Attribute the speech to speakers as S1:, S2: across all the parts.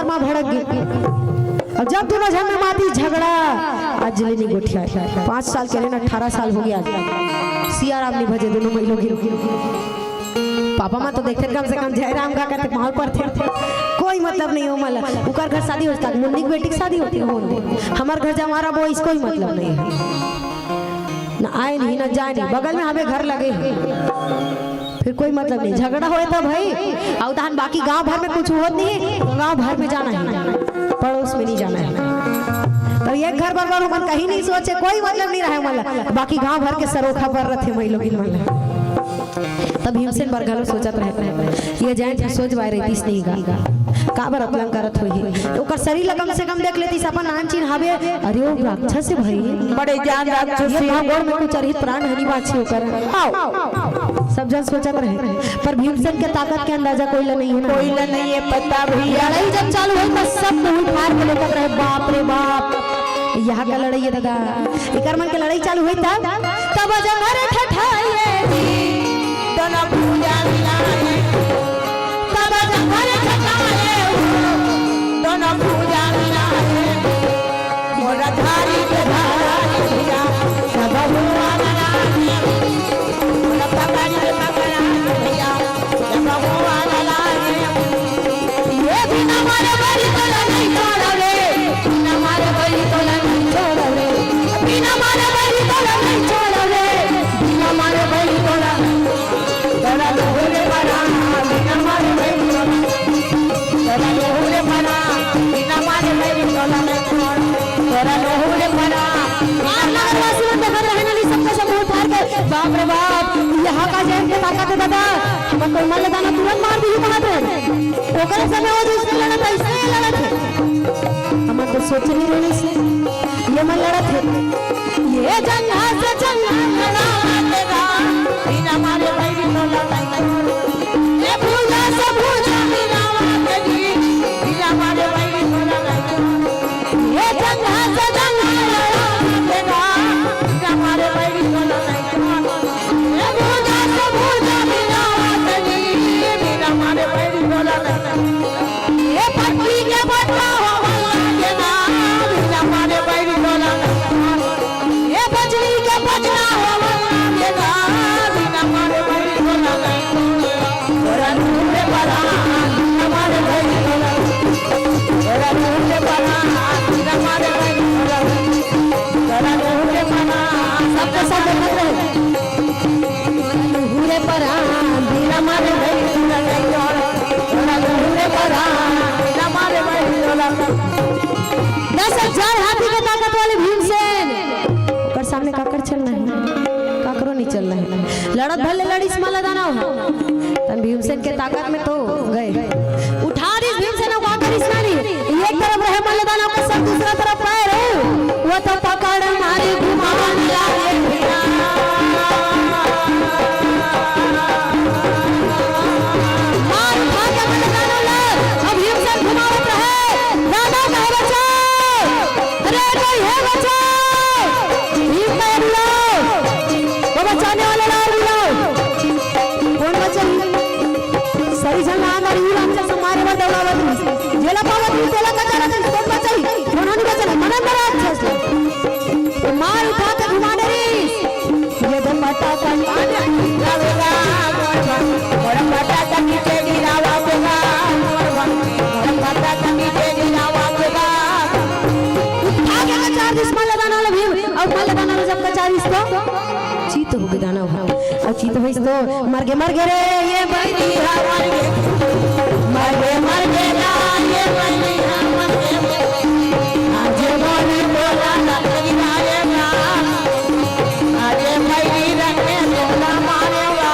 S1: आत्मा भड़क गई। और जब दोनों जन में माती झगड़ा, आज जले नहीं गोठिया 5 साल के लेना 18 साल हो गया। सिया राम नहीं भजे दोनों महिलों की। पापा माँ तो देखते कम से कम जय राम का कहते माहौल पर थे। कोई मतलब नहीं हो मला उकर घर शादी होता है, मुन्नी की बेटी की शादी होती है। हमारे घर जब हमारा वो इसको ही मतलब नहीं है, ना आए नहीं ना जाए नहीं, बगल में हमें घर लगे फिर कोई मतलब नहीं। झगड़ा होए तो भाई अवधान, बाकी गांव भर में कुछ होत नहीं, गांव भर में जाना है, पड़ोस में नहीं जाना है। तो एक घर बगल में कहीं नहीं सोचे, कोई मतलब नहीं रहा मला, बाकी गांव भर के सरोखा पर रहे महिलों की मला। तब भीमसेन बरगलो सोचत रहे ये जान सोच बाय रही तीस नहीं का बर अपलंग करत होई, तो ओकर शरीर लगम से कम देख लेती अपन नान चिन्ह हवे। अरे ओ राक्षस भाई बड़े जान राक्षस ये भागोड़ में कुछ रहित प्राण हनी बाछी होकर आओ सब जन सोचत रहे। पर भीमसेन के ताकत के अंदाजा कोई नहीं है, कोई नहीं है पता भैया। लड़ाई जब चालू हुई तो सब मुंह फाड़ के लेकर रहे, बाप रे बाप यहाँ का लड़ाई है दादा। इकर मन के लड़ाई चालू हुई तब जंगर ठठाए तना पूजा मिलाए, तब जंगर ठठाए तना पूजा मिलाए, मोरा धारी के धारा भैया सब हुआ लड़ाई, मोरा पकड़ के पकड़ा भैया सब हुआ लड़ाई। ये भी न मारे बड़ी तो नहीं छोड़े, न मारे बड़ी तो नहीं छोड़े, बिना मारे बड़ी तो नहीं छोड़े, बिना मारे बड़ी तो तेरा लोहरे बना बिना मारे बड़ी तो, तेरा लोहरे बना बिना मारे बड़ी तो नहीं, तेरा लोहरे बना नगरवासी में देखा रहने वाली सबका सब मुंह फाड़ के बाप रे बाप यहाँ का जैन के ताकत है दादा। हम कोई मल्ल दाना तुरंत मार दी कहाँ थे ओकर समय हो जिसने लड़ा था इसने लड़ा थे। हम तो सोच नहीं रहे से ये मन लड़ा थे, ये जंगा से जंगा लड़ा लगा बिना मारे बड़ी तो लड़ा, ये भूजा से भूजा बिना मारे बिना मारे बड़ी तो लड़ा, ये जंगा से जंगा लड़ा लगा बिना मारे बड़ी तो लड़ा, ये भूजा से भूजा बिना मारे बिना मारे बड़ी तो लड़ा, ये पट्टी के बटवा हो लगा बिना मारे बड़ी तो लड़ा, ये बजरी के बजना हो लगा बिना मारे बड़ी तो लगा, तेरा नूरे बना हमारे बड़ी तो लगा, तेरा नूरे बना हमारे बड़ी तो लगा, तेरा नूरे बना सबके सब देख रहे नूरे बना बिना मारे बड़ी तो लगा, तेरा नूरे बना बिना मारे बड़ी तो लगा। 10,000 हाथी के ताकत वाले भीमसेन ओकर सामने काकर चलना है, काकरो नहीं चलना है। लड़त भले लड़ी स्मला दाना हो तब भीमसेन के ताकत में तो गए उठा दी भीमसेन को आकर स्नानी एक तरफ रहे मल्लदाना का सब दूसरा तरफ पैर वो तो पकड़ मारी घुमावन लागे मार उठा के मल्लदाना ले अब भीमसेन घुमावत रहे दाना का बचाओ, अरे कोई है बचाओ भीम का बुलाओ वो बचाने वाले लाओ बुलाओ कौन बचाई सही जंगा हमारी उलाम से हमारे बात दौड़ावत जेला पावत तेला कचरा कौन बचाई कौन नहीं बचला मनन बड़ा अच्छा से मार उठा के घुमाने रे ये दम बटा का लावेगा मोर बटा का नीचे गिरावा होगा, मोर बटा का नीचे गिरावा होगा उठा के कचार दुश्मन लगाना वाला भीम और माल लगाना जब कचार इसको चीत हो गया दाना और चीत हो इसको मर गए रे ये बड़ी मर गए ना ये बड़ी मर गए आज बोली बोला लगेगा आज मेरी रखे बोला मारेगा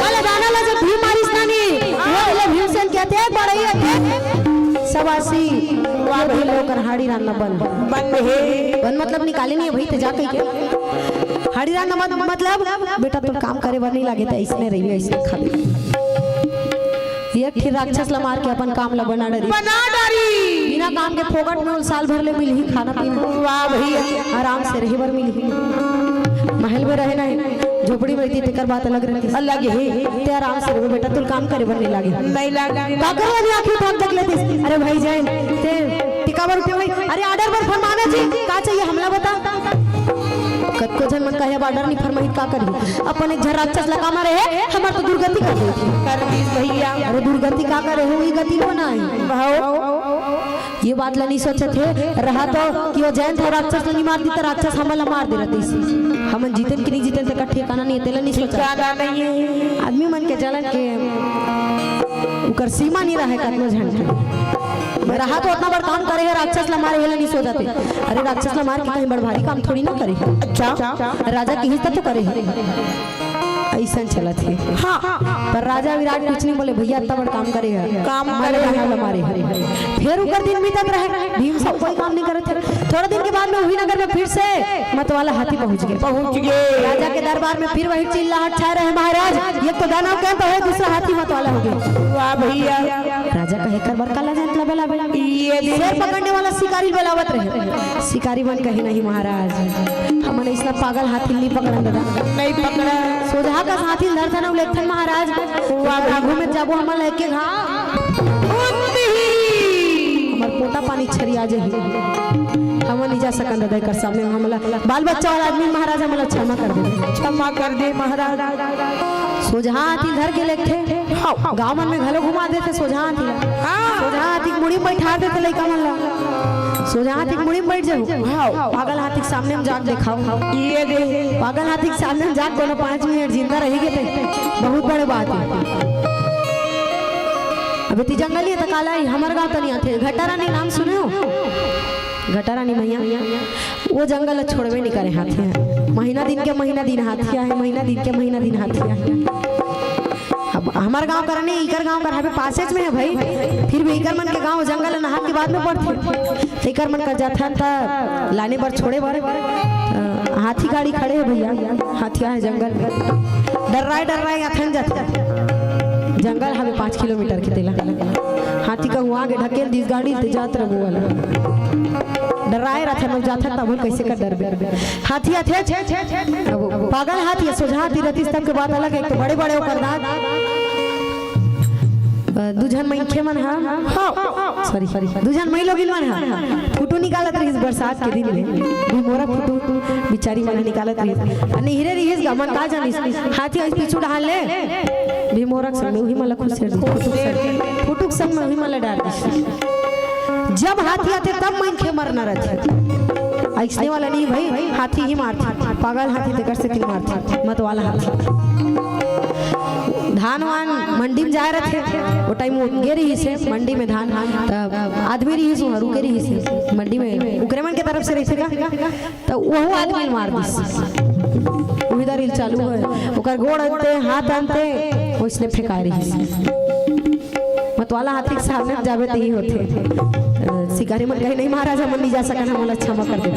S1: वाला दाना ला जब भीम मारिस नानी वो ले भीमसेन कहते हैं बड़ई है सवासी वार भी लोकर हाड़ी रान्ना बंद है बंद मतलब निकाले नहीं है भाई ते जाके के हाड़ी रान्ना मतलब बेटा तुम काम करे बर नहीं लागे त इसने रही ऐसे खाली एक फिर राक्षस ला मार के अपन काम ला बना डारी बिना काम के फोकट में साल भर ले मिल ही खाना पीना वाह भैया आराम से रही बर मिल ही महल में रहे नहीं झोपड़ी में रहती तेकर बात अलग रहती अलग है। ते आराम से रहो बेटा, तू काम करे बनने लागे नहीं लागे का करवानी आखिर तो तक लेते। अरे भाई जैन ते टिकावर उठे भाई, अरे ऑर्डर पर फरमाना जी का चाहिए हमला बता। कतको जन मन कहे ऑर्डर नहीं फरमाई का करी, अपन एक झर राक्षस लगा मारे है हमर तो दुर्गति कर दे कर दी भैया। अरे दुर्गति का करे हो, ई गति हो ना ये बात ला नहीं सोचे थे रहा तो कि वो जैन था राक्षस नहीं मार दी तो राक्षस हमला मार दे रहती सी। हम जीतन कि नहीं जीतन तक ठिकाना नहीं तेला नहीं सोचा नहीं है। आदमी मन के चलन के उकर सीमा नहीं रहा है कतनो झंड रहा तो उतना बड़ काम करे है, राक्षस ला मारे हेला नहीं सो जाते। अरे राक्षस ला मार के कहीं बड़ भारी काम थोड़ी ना करे। अच्छा राजा की हिस्सा तो करे ऐसा चला थे। हाँ पर राजा विराट कुछ नहीं बोले भैया इतना बड़ काम करेगा काम करे हमारे फिर ऊपर दिन भी तक रहे भीम सब कोई काम नहीं करे थे। थोड़ा दिन के बाद में वही नगर में फिर से मतवाला हाथी पहुंच गए। राजा के दरबार में फिर वही चिल्लाहट छा रहे महाराज ये तो दानव कैंप है, दूसरा हाथी मतवाला हो गया। वाह भैया राजा कहे कर बरका ला जात लबेला बेला ये शेर पकड़ने वाला शिकारी बेलावत रहे। शिकारी बन कहे नहीं महाराज हमने इतना पागल हाथी नहीं पकड़ा नहीं पकड़ा सोझा का हाथी धरता ना उलेखन महाराज आगू में जाबो हम लेके घा हमर पोटा पानी छरिया जे हम नहीं जा सकन दादा कर सामने हमला बाल बच्चा वाला आदमी महाराज हमला क्षमा कर दे महाराज। सोझा हाथी धर के लेके गांव में घलो घुमा देते सोझा हाथी मुड़ी बैठा देते लइका मन ला सोझा हाथी मुड़ी में बैठ जाओ पागल हाथी के सामने में जाग दिखाओ ये दे पागल हाथी के सामने में जाग कोनो 5 मिनट जिंदा रहेगी तो बहुत बड़ी बात है। अबे ती जंगली है तो काला ही हमार गांव तो नहीं आते। घटारानी नाम सुने हो? घटारानी मैया वो जंगल छोड़वे नहीं करे हाथी महीना दिन के महीना दिन हाथी है महीना दिन के महीना दिन हाथी है। अब हमार गांव करने इकर गांव कर हमें पासेज में है भाई, फिर भी इकर मन के गांव जंगल नहा के बाद में पड़ते इकर मन कर जाता था लाने पर छोड़े बार हाथी गाड़ी खड़े है भैया हाथिया है जंगल में डर रहा है अथन जाता जंगल हमें 5 किलोमीटर के तेला हाथी का हुआ आगे ढकेल दिस गाड़ी ते जात रहो वाला डराए रहा था जाता तब कैसे कर डर हाथी पागल हाथी सोझा हाथी रहती तब के बात अलग है। तो बड़े बड़े ओकर दांत दुजन मईखे मन हां सॉरी दुजन मई लोगिन मन हां फोटो निकालत रही बरसात के दिन में भी मोरा फोटो बिचारी मन निकालत रही अनि हिरे रही गमन का जानिस हाथी आज पीछू डाल ले भी मोरा संग वही मला खुश फोटो संग में वही मला डाल जब हाथी आते तब मईखे मरना रहते ऐसने वाला नहीं भाई हाथी ही मारती पागल हाथी ते कर सके मारती मत वाला हाथी धान वान मंडी में जा रहे थे वो टाइम गे रही से मंडी में धान आदमी रही सो रुके रही से मंडी में उग्रमन के तरफ से रही से तो वो आदमी मार दी उधर ही चालू है ओकर गोड़ अंते हाथ अंते उसने फेंका रही मतवाला हाथी के सामने जावे तो ही होते शिकारी मन कहे नहीं महाराजा मन नहीं जा सकन हम अच्छा क्षमा कर दे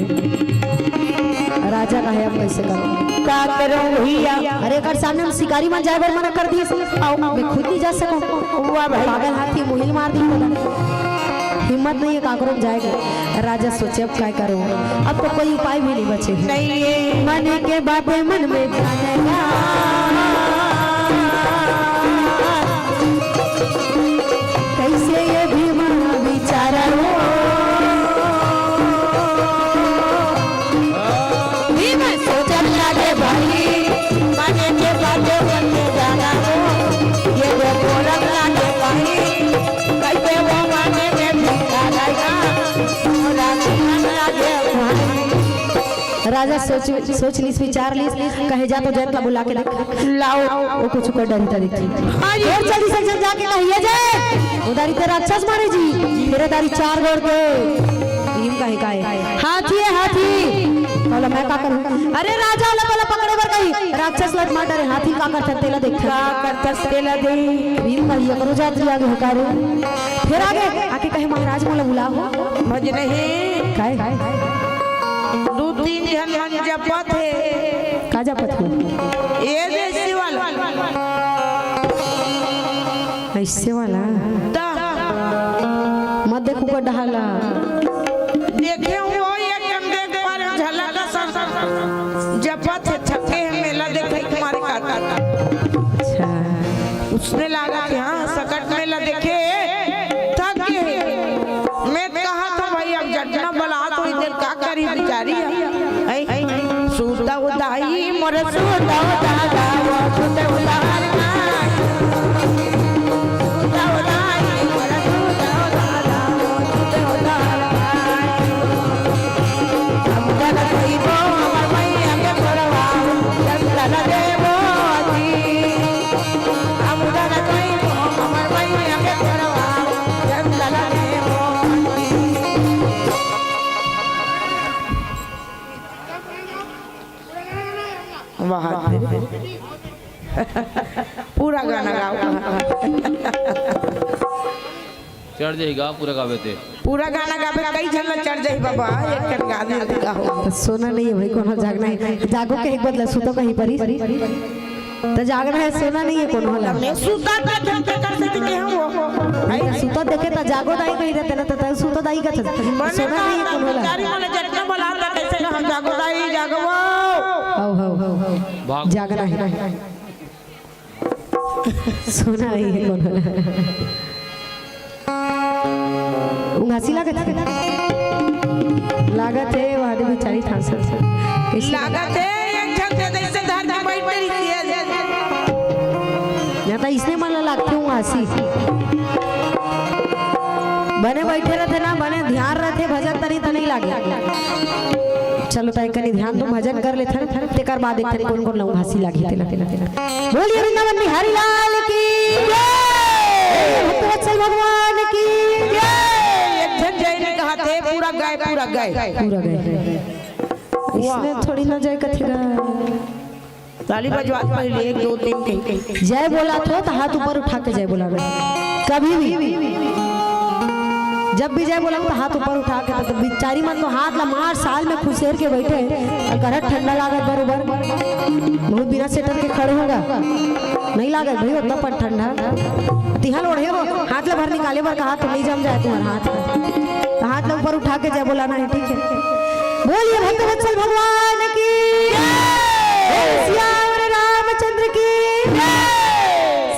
S1: राजा कहे अब कैसे करो का करो भैया। अरे कर सामने हम शिकारी मन जाए बर मना कर दिए मैं खुद नहीं जा सकूं वाह भाई पागल हाथी मुहिल मार दी हिम्मत नहीं है काकरो जाएगा। राजा सोचे अब क्या करो अब तो कोई उपाय भी नहीं बचे नहीं मन के बातें मन में जानेगा कैसे ये भी मन विचारा राजा सोच लीस विचार लीस कहे जा तो जैन का बुला के देख लाओ वो कुछ को डरी तरी और जल्दी से जाके कहिए जे उधारी ते राक्षस मारे जी तेरे दारी 4 गोड़ के भीम कहे काहे हाथी है हाथी बोला मैं का करूं अरे राजा वाला पकड़े बर कही राक्षस लट मार डरे हाथी का करता तेला देख का करता तेला दे भीम कहिए करो जाती आगे हकारो फिर आगे आके कहे महाराज मोला बुलाओ मज नहीं काहे 2-3 जन जपत है का जपत है ये ऐसे वाला ऐसे वाला मत देखो को ढाला देखे वो एक देख पर झलक जपत है छके मेला देखे
S2: बिचारी सूता उदाई मोर सूता दादा वो सूते उदार सूता उदाई मोर सूता दादा वो सूते उदार हम जन कोई बो हमर मैया के परवाओ चंदन देवो जी हम जन कोई बो हमर मैया के परवाओ चंदन देवो पूरा गाना गाओ
S3: चढ़ जाएगा पूरा गावे थे
S2: पूरा गाना गावे कई जन चढ़ जाई बाबा एक कर गा दे गाओ
S1: तो सोना नहीं है भाई कोनो जागना है जागो के एक बदला सुतो कहीं परी तो जागना है सोना नहीं है कोनो होला
S2: मैं सूता का जन पे कर सकते के हम वो
S1: आई सुतो देखे तो जागो दाई कहीं रहते ना तो सुतो दाई का सोना नहीं है कोनो होला
S2: गाड़ी वाले जटना बोला था कैसे हम जागो दाई जागो
S1: हो जागना है सोना नहीं है कोनो होला हंसी लागत है वादी बेचारी था सर
S2: लागत है एक छत दे से धार धार बैठ रही है
S1: या तो इसने मन लगती हूँ हंसी बने बैठे रहते ना बने ध्यान रहते भजन तरी तो नहीं लागे चलो तय कनी ध्यान दो भजन कर लेते हैं तेकर बाद एक कौन कौन लोग हंसी लागी तेना बोलिए वृंदावन बिहारी लाल की जय भक्तवत्सल भगवान की
S2: पूरा गए
S1: इसमें थोड़ी ना जय कथेगा
S2: ताली बजवा पहले 1 2 3 कहीं
S1: जय बोला तो हाथ ऊपर उठा के जय बोला कभी भी जब भी जय बोला तो हाथ ऊपर उठा के तो बिचारी मन तो हाथ लमार साल में खुशेर के बैठे और घर ठंडा लागत बरोबर बहुत बिना सेटर के खड़े होगा नहीं लागत भाई उतना पर ठंडा तिहल ओढ़े हो हाथ ले भर निकाले भर कहा तो नहीं जम जाए तुम्हारा हाथ ऊपर उठा के जय बोलाना है ठीक है बोलिए भक्तवत्सल भगवान की श्याम रामचंद्र की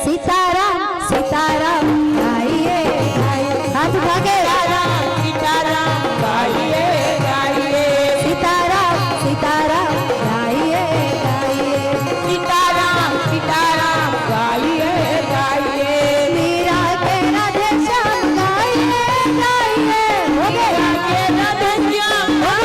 S1: सीताराम सीताराम गाइए हाथ उठा के
S2: सीताराम गाइए गाइए
S1: सीताराम सीताराम गाइए गाइए
S2: सीताराम सीताराम गाइए गाइए
S1: मीरा के राधे श्याम गाइए गाइए हो गए
S2: राधे श्याम गाइए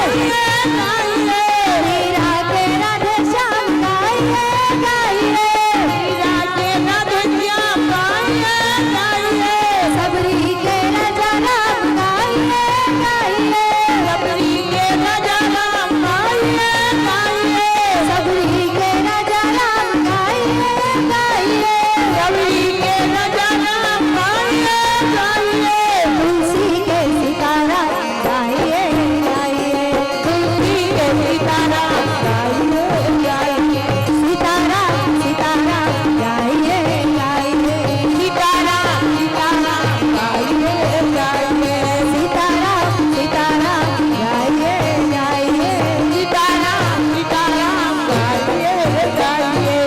S2: गाइए
S1: मीरा के राधे श्याम गाइए गाइए
S2: मीरा के राधे श्याम गाइए गाइए
S1: सबरी के राजा राम गाइए गाइए
S2: सबरी के राजा राम गाइए गाइए
S1: सबरी के राजा राम गाइए गाइए
S2: सबरी के राजा राम गाइए गाइए
S1: तुलसी के सीताराम गाइए गाइए
S2: तुलसी के सीताराम गाइए गाइए
S1: सीताराम सीताराम गाइए गाइए
S2: सीताराम सीताराम गाइए गाइए
S1: सीताराम सीताराम गाइए गाइए
S2: सीताराम सीताराम गाइए गाइए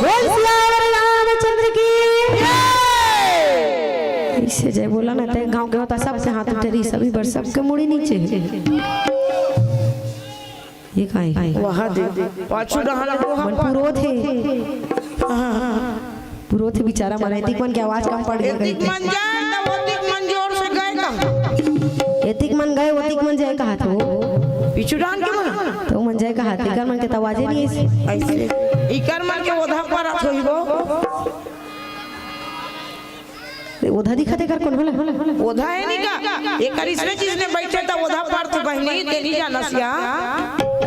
S1: बोल सियावर रामचंद्र की इससे जय बोला ना ते गांव के होता सबसे हाथ उठेरी सभी बर सबके मुड़ी नीचे ये काई
S2: वहां दे पाछू रहल
S1: मन पुरोध है पुरोध बेचारा मन एतिक मन की आवाज कम पड़ गई
S2: एतिक मन जाए त ओतिक मन जोर से गए का
S1: एतिक मन गए ओतिक मन जय कहा तो
S2: पिछुडान के मन
S1: तो मन जय कहा तेकर मन के आवाजे नहीं
S2: ऐसे इकर मन के ओधा पर होइबो
S1: ओधा दिखते कर कौन होला
S2: ओधा है नी का एकर इसमें चीज ने बैठे त ओधा पर तो बहनी तेरी जानसिया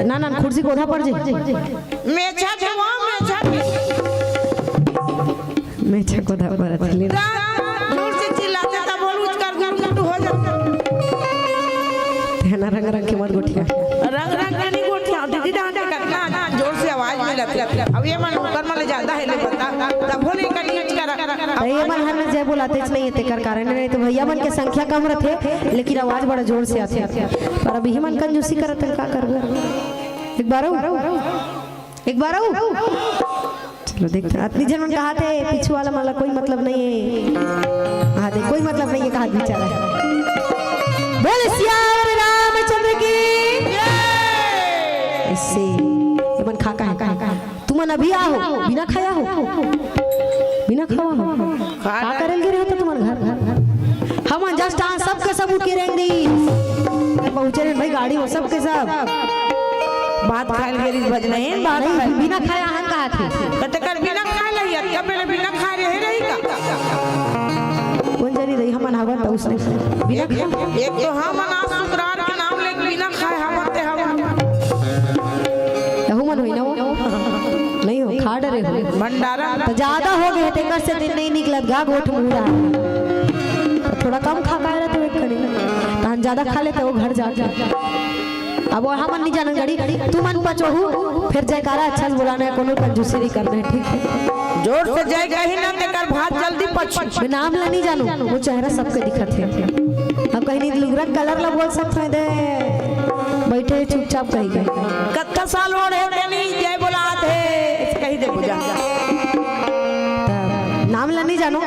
S1: ना ना कुर्सी को ओधा पड़ जे
S2: मेछा जवा मेछा
S1: मैं छको धा पर थले
S2: दूर से चिल्लाते त बोल उच कर गुट हो जाता
S1: तेना रंग रंग के मत गोठिया
S2: रंग रंग के नहीं गोठिया दीदी डांटे करना ना जोर से आवाज में लगती अब ये मन कर्म ले ज्यादा है ले बता तब बोले का नीच कर
S1: ये मन हमें जय बुलाते नहीं है तेकर कारण नहीं तो भैया मन के संख्या कम रहते लेकिन आवाज बड़ा जोर से आती पर अभी ही मन कंजूसी करत का करबे एक बार चलो देखते आदमी जन मन कहा थे पीछू वाला माला कोई मतलब नहीं है हाँ दे कोई मतलब नहीं है कहा बेचारा बोल सियावर रामचंद्र की ऐसे ये मन खा का तुम अभी आओ बिना खाया हो बिना खावा हो का करल गिरे हो तो तुम्हारे घर हम जस्ट आ सबके सब उठ के रेंग दी पहुंचे रे भाई गाड़ी हो सबके सब
S2: बात खाइल गेली बजना है बात
S1: नहीं बिना खाया हम कहा थे
S2: कतकर बिना खा लई या पहले बिना खा रही का
S1: कौन जानी रही हम नावा तो उसने बिना
S2: एक तो हम ना शुक्रार के नाम लेके बिना खाए हमते हम
S1: मन होई ना वो नहीं हो खा डरे हो
S2: भंडारा
S1: तो ज्यादा हो गए टेकर से दिन नहीं निकलत गा गोठ मुड़ा तो थोड़ा कम खा पाए तो एक करी तहन ज्यादा खा ले तो वो घर जा अब वो हम नहीं जानन गड़ी तू मन पचोहू फिर जयकारा अच्छा से बुलाना है कोनो कंजूसी नहीं करना है ठीक है
S2: जोर से जय कही ना तेकर भात जल्दी पछ
S1: मैं नाम ला नहीं जानू वो चेहरा सबके दिखत है अब कहीं नहीं लुगरा कलर ला बोल सकते हैं दे बैठे चुपचाप कही गए
S2: कत्ता साल हो रहे नहीं जय बुलात है कही दे पूजा
S1: नाम ला नहीं जानो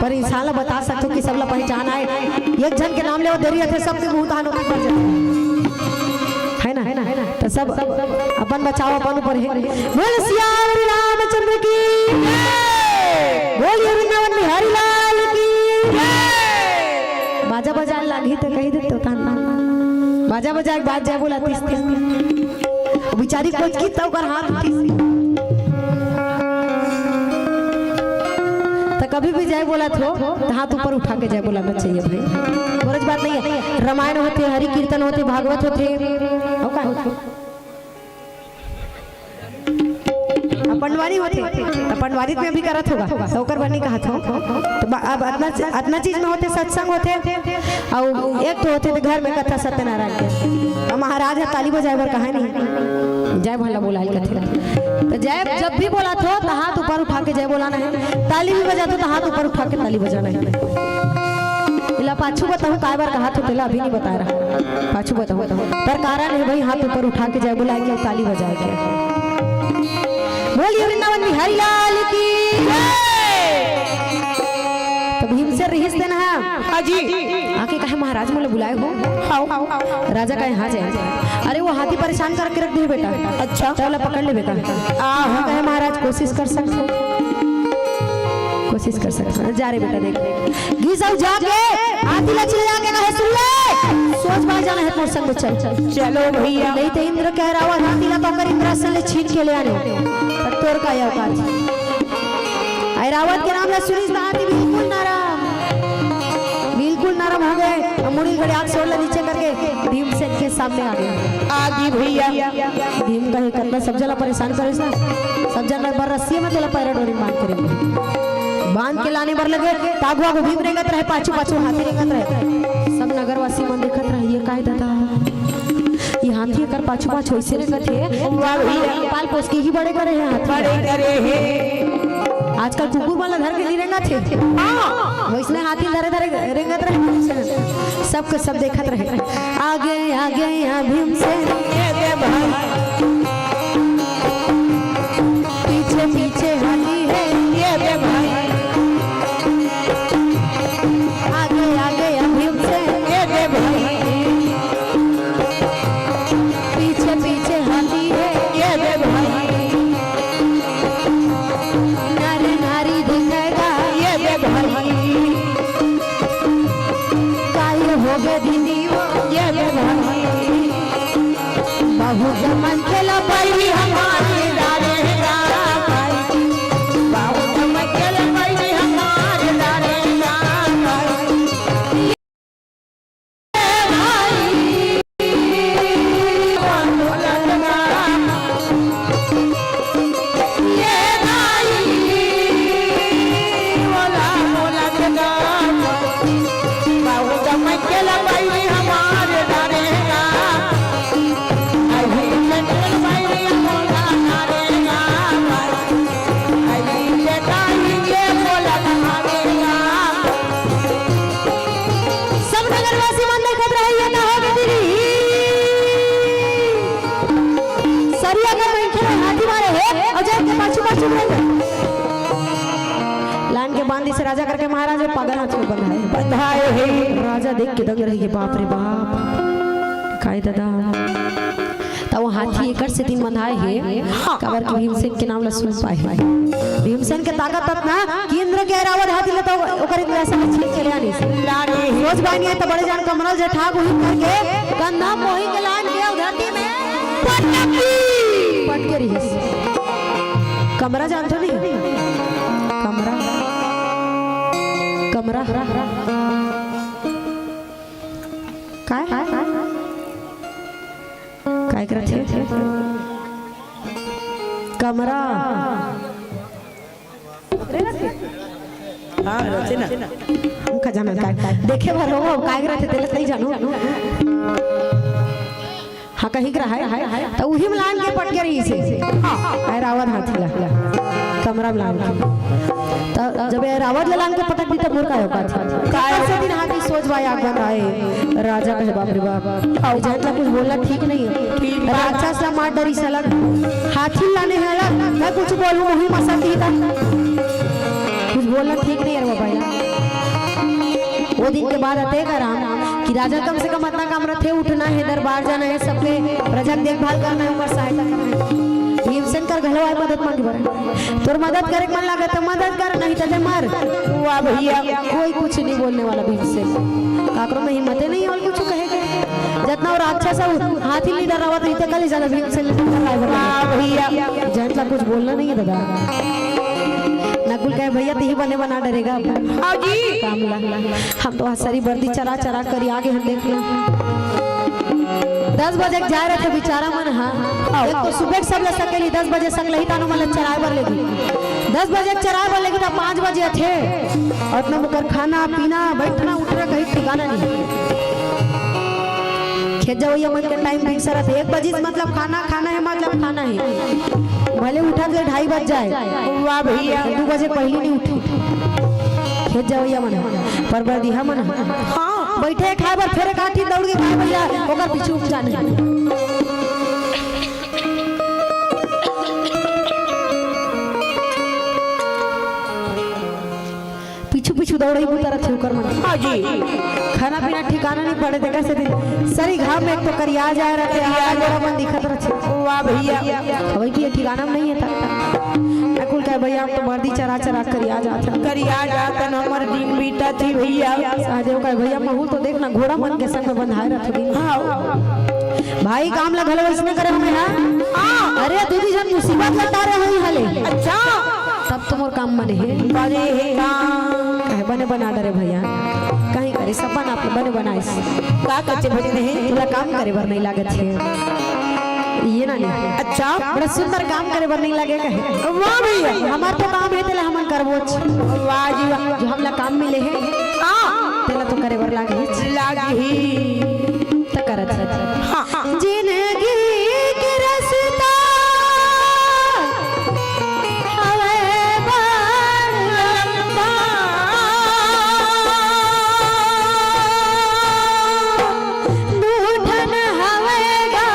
S1: पर इंसान ला बता सकते हो कि सब ला पहचान आए एक जन के नाम ले वो देरी थे सबके मुंह तानो पर जाते है ना तो सब अपन बचाओ अपन ऊपर है बोल सियावर रामचंद्र की बोल वृंदावन बिहारी लाल की बाजा बजा लागी तो कही देते ताना बाजा बजा एक बात जय बोला तीस बेचारी कोच की तो कर हाथ तो कभी भी जय बोला तो हाथ ऊपर उठा के जय बोलाना चाहिए भाई गरज बात नहीं है रामायण होते हरि कीर्तन होते भागवत होते पंडवारी होते तो पंडवारी में भी करत होगा तो ओकर बनी कहा था तो अब अतना चीज में होते सत्संग होते और एक तो होते घर में कथा सत्यनारायण के महाराज है ताली बजाए बर कहा नहीं जय भला बोला कथे तो जय जब भी बोला तो हाथ ऊपर उठा के जय बोलाना है ताली भी बजा तो हाथ ऊपर उठा के ताली बजाना है इला पाछू बताऊं काय बार कहा तो पहला अभी नहीं बता रहा पाछू बताऊं पर कारण है भाई हाथ ऊपर उठा के जय बुलाएंगे और ताली बजाएंगे बोलिए वृंदावन बिहारी लाल की तो भीम से रहीस देना है
S2: हाजी
S1: आके कहे महाराज मोले बुलाए हो राजा कहे हाँ जाए अरे वो हाथी परेशान करके रख दे बेटा अच्छा चलो पकड़ ले बेटा कहे महाराज कोशिश कर सकते जा रे बेटा देख घिसाऊ जाके हाथी ला चले जाके कहे सुन ले सोच बाहर जाना है मोर संग चल
S2: चलो भैया
S1: नहीं तो इंद्र कह रहा हुआ हाथी ला तो कर इंद्रासन ले छीन के ले आने तोर का यह औकात ऐरावत के नाम ला सुनीस हाथी बिल्कुल नरम हो गए मुड़ी घड़ी आग छोड़ नीचे करके भीमसेन के सामने आ गए
S2: आदि भैया
S1: भीम कहे करना सब जला परेशान करे ना सब जना बर रस्सी में तेला पैर डोरी बांध के लाने बर लगे तागुआ को भीम रेंगत रहे पाछू हाथी रेंगत रहे सब नगरवासी मन देखत रहे ये काय दादा ये हाथी कर पाछू ऐसे रेंगत है पाल पोस के ही बड़े करे हैं
S2: बड़े करे हैं
S1: आजकल कुकुर वाला धर के नहीं रेंगत थे वैसने हाथी धरे रेंगत रहे सबके सब देखत रहे आगे यहाँ भीमसेन पीछे हाथी है
S2: ये दे भाई
S1: आगे भीमसेन
S2: ये दे भाई
S1: पीछे हाथी है
S2: ये दे भाई
S1: नारी दिखेगा
S2: ये दे भाई
S1: काय हो गए दीदी
S2: ये दे भाई
S1: बहुत मन खेला
S2: पहली हमारे दारे भाई बहुत मकेल पहली हमारे दारे
S1: लान के बांधी से राजा करके महाराज पागल हाथ में बंधाए है राजा देख के दंग रही बाप रे बाप काय दादा तो वो हाथी एकड़ से दिन बंधाए है कबर के भीमसेन के नाम ला सुन पाए भीमसेन के ताकत तक ना कि इंद्र के रावण हाथी ले तो ओकर इतना से छीन के लानी रोज बानी है तो बड़े जान कमरल जे ठाक हुई करके कंधा मोही के लान के धरती में पट के रही कमरा जानते नहीं कमरा कमरा काय काय करते कमरा
S2: हाँ रहते ना
S1: हमका जाना काय देखे भर हो काय करते तेल नहीं जानू हाँ कहीं करा है तो वही मिलान के पट के रही से हां रावण हाथी ला कमरा मिलान के तो जब रावण लान के पटक दी तो मुर्गा होगा काय से दिन हाथी सोच भाई आग बनाए राजा कहे बाप रे बाप और जानला कुछ बोलना ठीक नहीं है राक्षस ला मार डरी सलग हाथी लाने है मैं कुछ बोलूं वही मसा दी था कुछ बोलना ठीक नहीं है रे बाबा वो दिन के बाद आते का राम कि राजा कम से कम इतना काम रखे उठना है दरबार जाना है सबके प्रजा की देखभाल करना है उनका सहायता करना है भीमसेन कर घलो आए मदद मांगी बर तोर मदद करे मन लागे तो मदद कर नहीं तो मर
S2: वाह भैया
S1: कोई कुछ नहीं बोलने वाला भीमसेन काकरो में हिम्मत नहीं और कुछ कहेगे जितना और अच्छा सा हाथी नहीं डरावा तो इतने कल ज्यादा भीमसेन
S2: वाह भैया
S1: जनता कुछ बोलना नहीं है दादा नकुल कहे भैया तो ही बने बना डरेगा
S2: हाँ जी
S1: कामला हम तो सारी वर्दी चरा चरा कर आगे हम देख लें 10 बजे जा रहे थे बेचारा मन हाँ एक तो सुबह सब ले सकेली 10 बजे सकल ही तानो मन चराए बर लेगी 10 बजे चराए बर लेगी तो 5 बजे थे और इतना मुकर खाना पीना बैठना उठना कहीं ठिकाना नहीं खेत जाओ ये मन के टाइम फिक्स रहता है 1 बजे मतलब खाना खाना है मतलब खाना है भले उठा के 2:30 बज जाए
S2: वाह भैया
S1: 2 बजे पहले नहीं उठी खेत जाओ ये मन पर बर दिहा मन
S2: हाँ
S1: बैठे खाए बर फेरे काठी दौड़ के खाए भैया ओकर पीछे उठ जाने पीछू पीछू दौड़े ही तरह थे ओकर मन
S2: हाँ जी
S1: खाना पीना ठिकाना नहीं पड़े देखा से दिन सरी घाम में एक तो करिया जा रहे थे आगे मन दिखत रहे
S2: वाह भैया
S1: खबर की ठिकाना में नहीं है था कुल कहे भैया हम तो वर्दी चरा चरा करिया जाता
S2: करिया जाता हमार दिन बीता थी भैया
S1: सहदेव कहे भैया महू तो देखना घोड़ा मन के संग बंधाए रख भाई काम ला भले वैसने करे हमें हां अरे दीदी जब मुसीबत लटा रहे हुई हले
S2: अच्छा
S1: तब तुम और काम बने है
S2: बने
S1: कहे बने बना डरे भैया कहीं करे सब बना अपने बने बनाए
S2: का कच्चे भजन है
S1: तुला काम करे बर नहीं लागत है ये ना नहीं
S2: अच्छा
S1: बड़ा सुंदर काम करे बर नहीं लगे कहे
S2: वाह भैया
S1: हमार तो काम है तेला हमन करबो
S2: वाह जी वाह
S1: जो हमला काम मिले है
S2: हाँ
S1: तेला तो करे बर लागे
S2: लागी
S1: त करत
S2: हाँ हाँ
S1: जिंदगी के रास्ता हवे बड़ लंबा दूठन हवेगा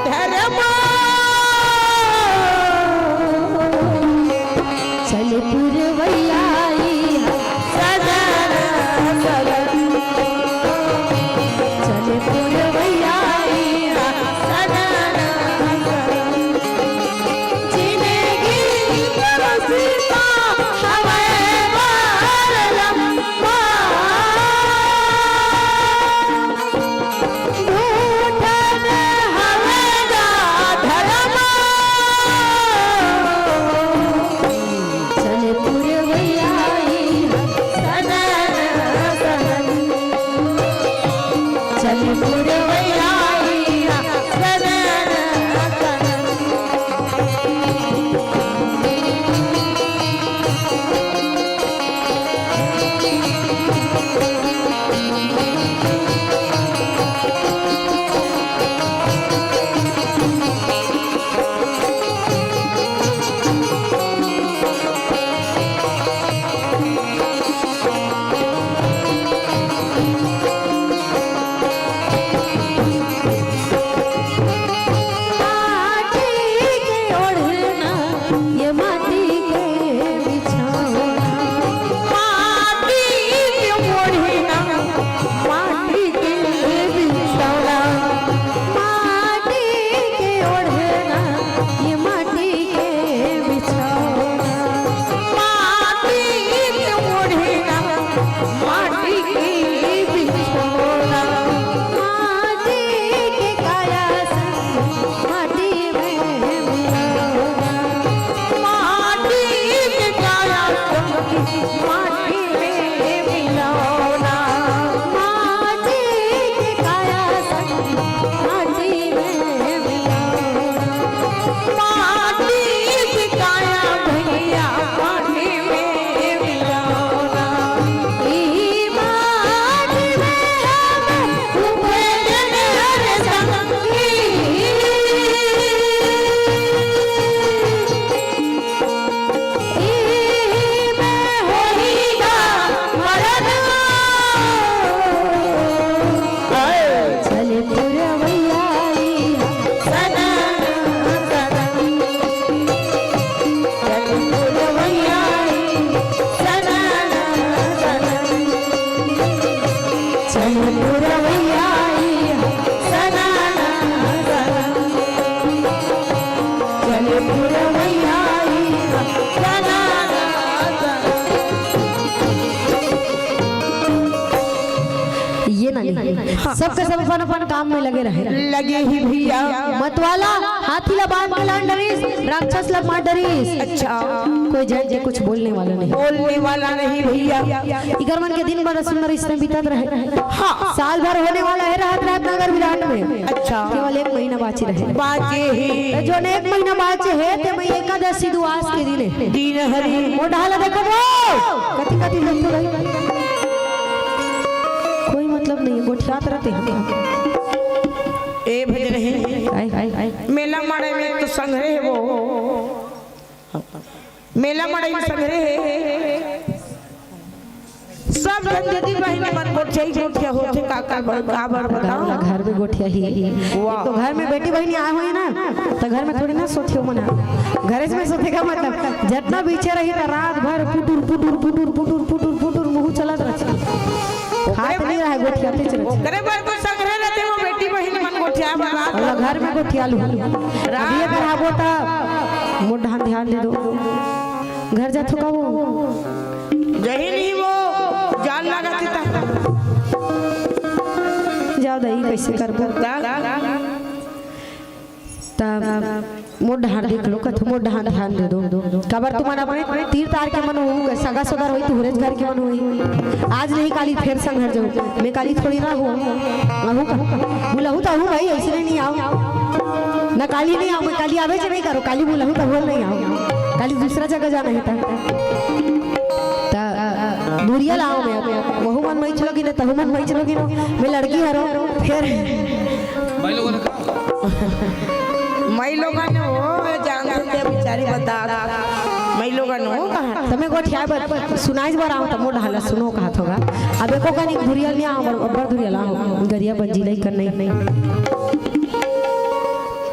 S2: धर्मा
S1: चल पुरवैया
S2: सदन सदन
S1: चले पुरवैया
S2: सनाना चले पुरवैया सनाना
S1: ये ना नहीं सबके सब अपन अपन काम में लगे रहे
S2: लगे ही भैया
S1: मतवाला हाथीला बांध के लान डरीस राक्षस ला मार डरीस
S2: अच्छा
S1: कोई जन जे कुछ बोलने वाला नहीं
S2: बोलने वाला नहीं भैया
S1: इगर मन के दिन बड़ा सुंदर इसमें बीतत रहे
S2: हाँ
S1: साल भर होने वाला है रात रात नगर विराट में
S2: अच्छा
S1: केवल 1 महीना बाकी रहे
S2: बाजे ही
S1: जो ने 1 महीना बाकी है ते मैं एकादशी दुआस के दिन
S2: दीन हरी
S1: वो ढाला देखो कति कति लोग तो रही कोई मतलब नहीं गोठियात रहते हैं
S2: ए भज रहे
S1: आए आए आए
S2: मेला माड़े में तो संग्रह है वो मेला माड़े में संग्रह है सब जदी बहनी मन गोठिया होते काका काबर बताओ
S1: घर में गोठिया ही एक तो घर में बेटी बहनी आए हुए ना तो घर में थोड़ी ना सोचियो मना घर में सोचेगा मतलब जितना पीछे रही तो रात भर पुटुर पुटुर पुटुर पुटुर पुटुर पुटुर मुंह चलत रहे हाथ नहीं रहा गोठिया तेज रहे
S2: करे बार तो संग्रह रहते वो बेटी बहनी मन गोठिया बना
S1: घर में गोठिया लू अभी ये कराबो ता मोढ़ा ध्यान दे दो घर जा थका वो
S2: जही नहीं वो जान लगा देता
S1: जाओ दही कैसे कर तब मोढ़ा देख लो कथ मोढ़ा ध्यान दे दो कबर तुम्हारा अपने तीर तार के मन हो सगा सदर होई तुहरेज घर के मन होई आज नहीं काली फिर संघर जाऊं मैं काली थोड़ी ना हूं बुलाहू तो हूं भाई ऐसे नहीं आओ ना काली नहीं आओ मैं काली आवे से नहीं करो काली बुलाहू तो बोल नहीं आओ काली दूसरा जगह जाना है ता बुरिया लाओ मैं वहु मन मई चलोगी ना तहु मन मई चलोगी ना मैं लड़की हरो फिर
S3: भाई लोगों ने कहा
S2: मई लोगों ने वो जान के बेचारी बता मई लोगों ने वो कहा
S1: तमे गोठिया बर सुनाइज बर आओ त मोढ़ा हला सुनो कहा होगा अब एको का नहीं बुरिया नहीं आओ बर दुरिया लाओ गरिया बंजी नहीं कर नहीं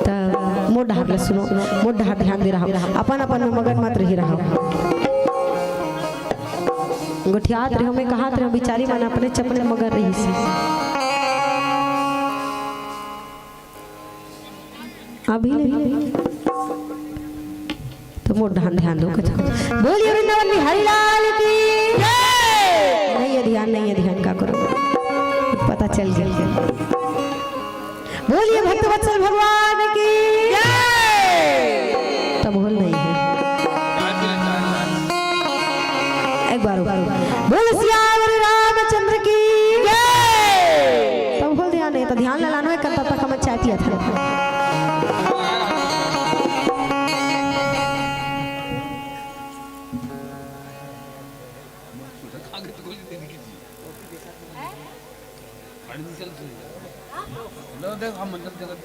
S1: त मोढ़ा हला सुनो मोढ़ा ध्यान दे रहा अपन अपन में मगन मत रही रहा गोठियात रहो में कहात रहो बिचारी मन अपने चपने मगर रही सी अभी नहीं तो मोर ध्यान दो कथा बोलिए वृंदावन बिहारी लाल की जय नहीं है ध्यान का करो पता चल गया बोलिए भक्त वत्सल भगवान की जय तब बोल नहीं है एक बार बोल सियावर रामचंद्र की जय तब बोल ध्यान नहीं तो ध्यान लगाना है करता तक हम चाय पिया था
S3: हम मंदिर जगत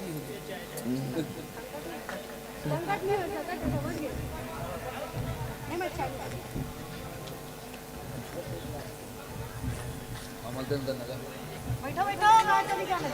S3: बैठो बैठो चली जाना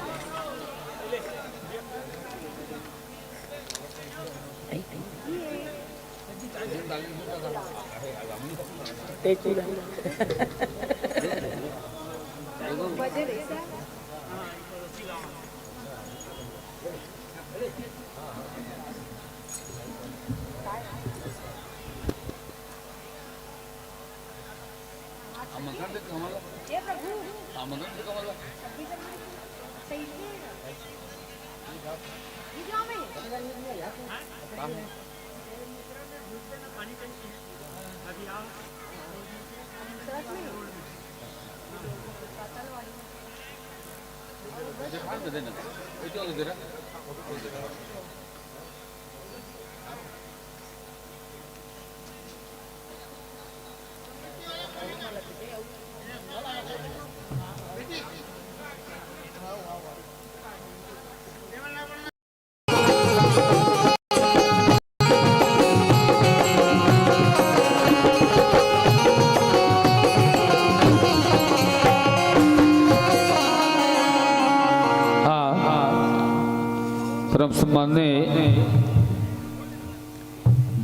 S3: परम सम्माननीय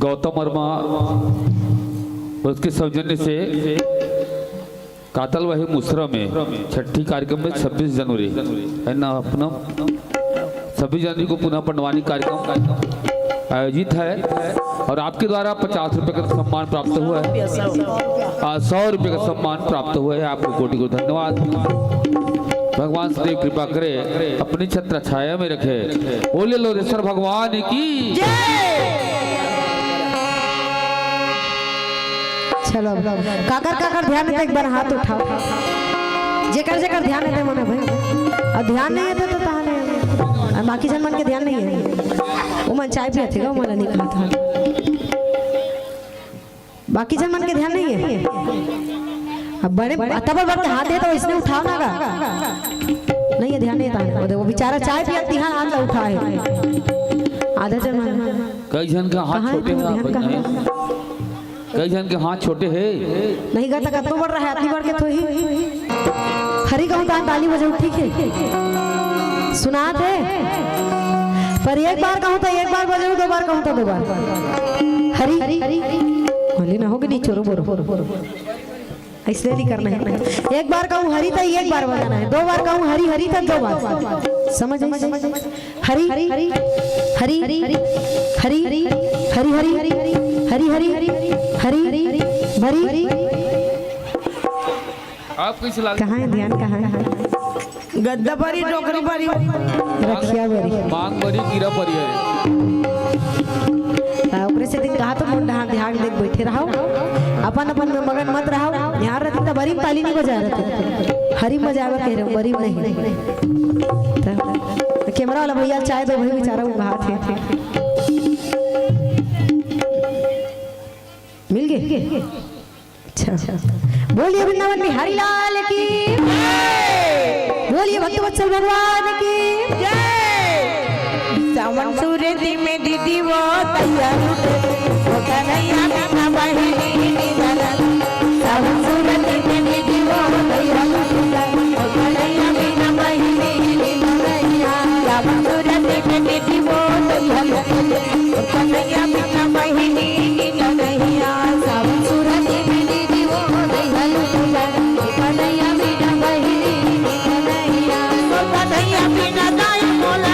S3: गौतम वर्मा उसके सौजन्य से कातल वही मुसरा में छठी कार्यक्रम में 26 जनवरी है ना अपना 26 जनवरी को पुनः पंडवानी कार्यक्रम आयोजित है और आपके द्वारा 50 रुपये का सम्मान प्राप्त हुआ है 100 रुपये का सम्मान प्राप्त हुआ है। आपको कोटि को धन्यवाद। भगवान सदैव कृपा करे अपनी छत्र छाया में रखे। बोले लोरेश्वर भगवान की
S1: चलो काकर काकर ध्यान है तो एक बार हाथ उठाओ। जेकर जेकर ध्यान है मने भाई और ध्यान नहीं है तो कहां नहीं है। बाकी जन मन के ध्यान नहीं है वो मन चाय पिया थे वो मला नहीं कहा था। बाकी जन मन के ध्यान नहीं है। अब बड़े तब बड़ के हाथ दे तो इसने उठाओ ना का नहीं है ध्यान नहीं था। वो बेचारा चाय पिया ध्यान हाथ ला उठा है। आधा जन मन
S3: कई जन का हाथ छोटे हैं कई जन के हाथ छोटे हैं
S1: नहीं गा तक तो बढ़ रहा है अपनी बढ़ के तो ही हरी कहूँ कहा ताली बजाओ ठीक है सुनात है पर एक बार कहूँ तो एक बार बजाओ 2 बार कहूँ तो 2 बार हरी होली ना होगी नहीं चोरो बोरो इसलिए नहीं करना है। एक बार कहूँ हरी तो एक बार बजाना है 2 बार कहूँ हरी हरी तो 2 बार समझ हरी हरी हरी हरी हरी हरी हरी हरी हरी हरी भरी
S3: आप कैसे लाल
S1: कहाँ है ध्यान कहाँ है
S2: गद्दा परी टोकरी परी
S1: रखिया बरी
S3: मांग बरी कीरा परी है
S1: ओकरे से दिन कहा तो मुंडा हाथ ध्यान देख बैठे रहो अपन अपन में मगन मत रहो। यहाँ रहते तो बरी ताली नहीं बजा रहे हरी बजावे कह रहे बरी नहीं कैमरा वाला भैया चाहे तो भाई बेचारा वो हाथ है मिल गए अच्छा बोलिए वृंदावन बिहारी लाल की बोलिए भक्त वत्सल भगवान की
S2: सावन सूरज में दीदी वो तैयार वो कन्हैया का बहिनी सावन सूरज में दीदी वो तैयार वो कन्हैया बिना बहिनी सावन सूरज में दीदी वो तैयार वो कन्हैया बिना बहिनी सावन सूरज में दीदी वो तैयार वो कन्हैया बिना बहिनी कन्हैया बिना दाई मोला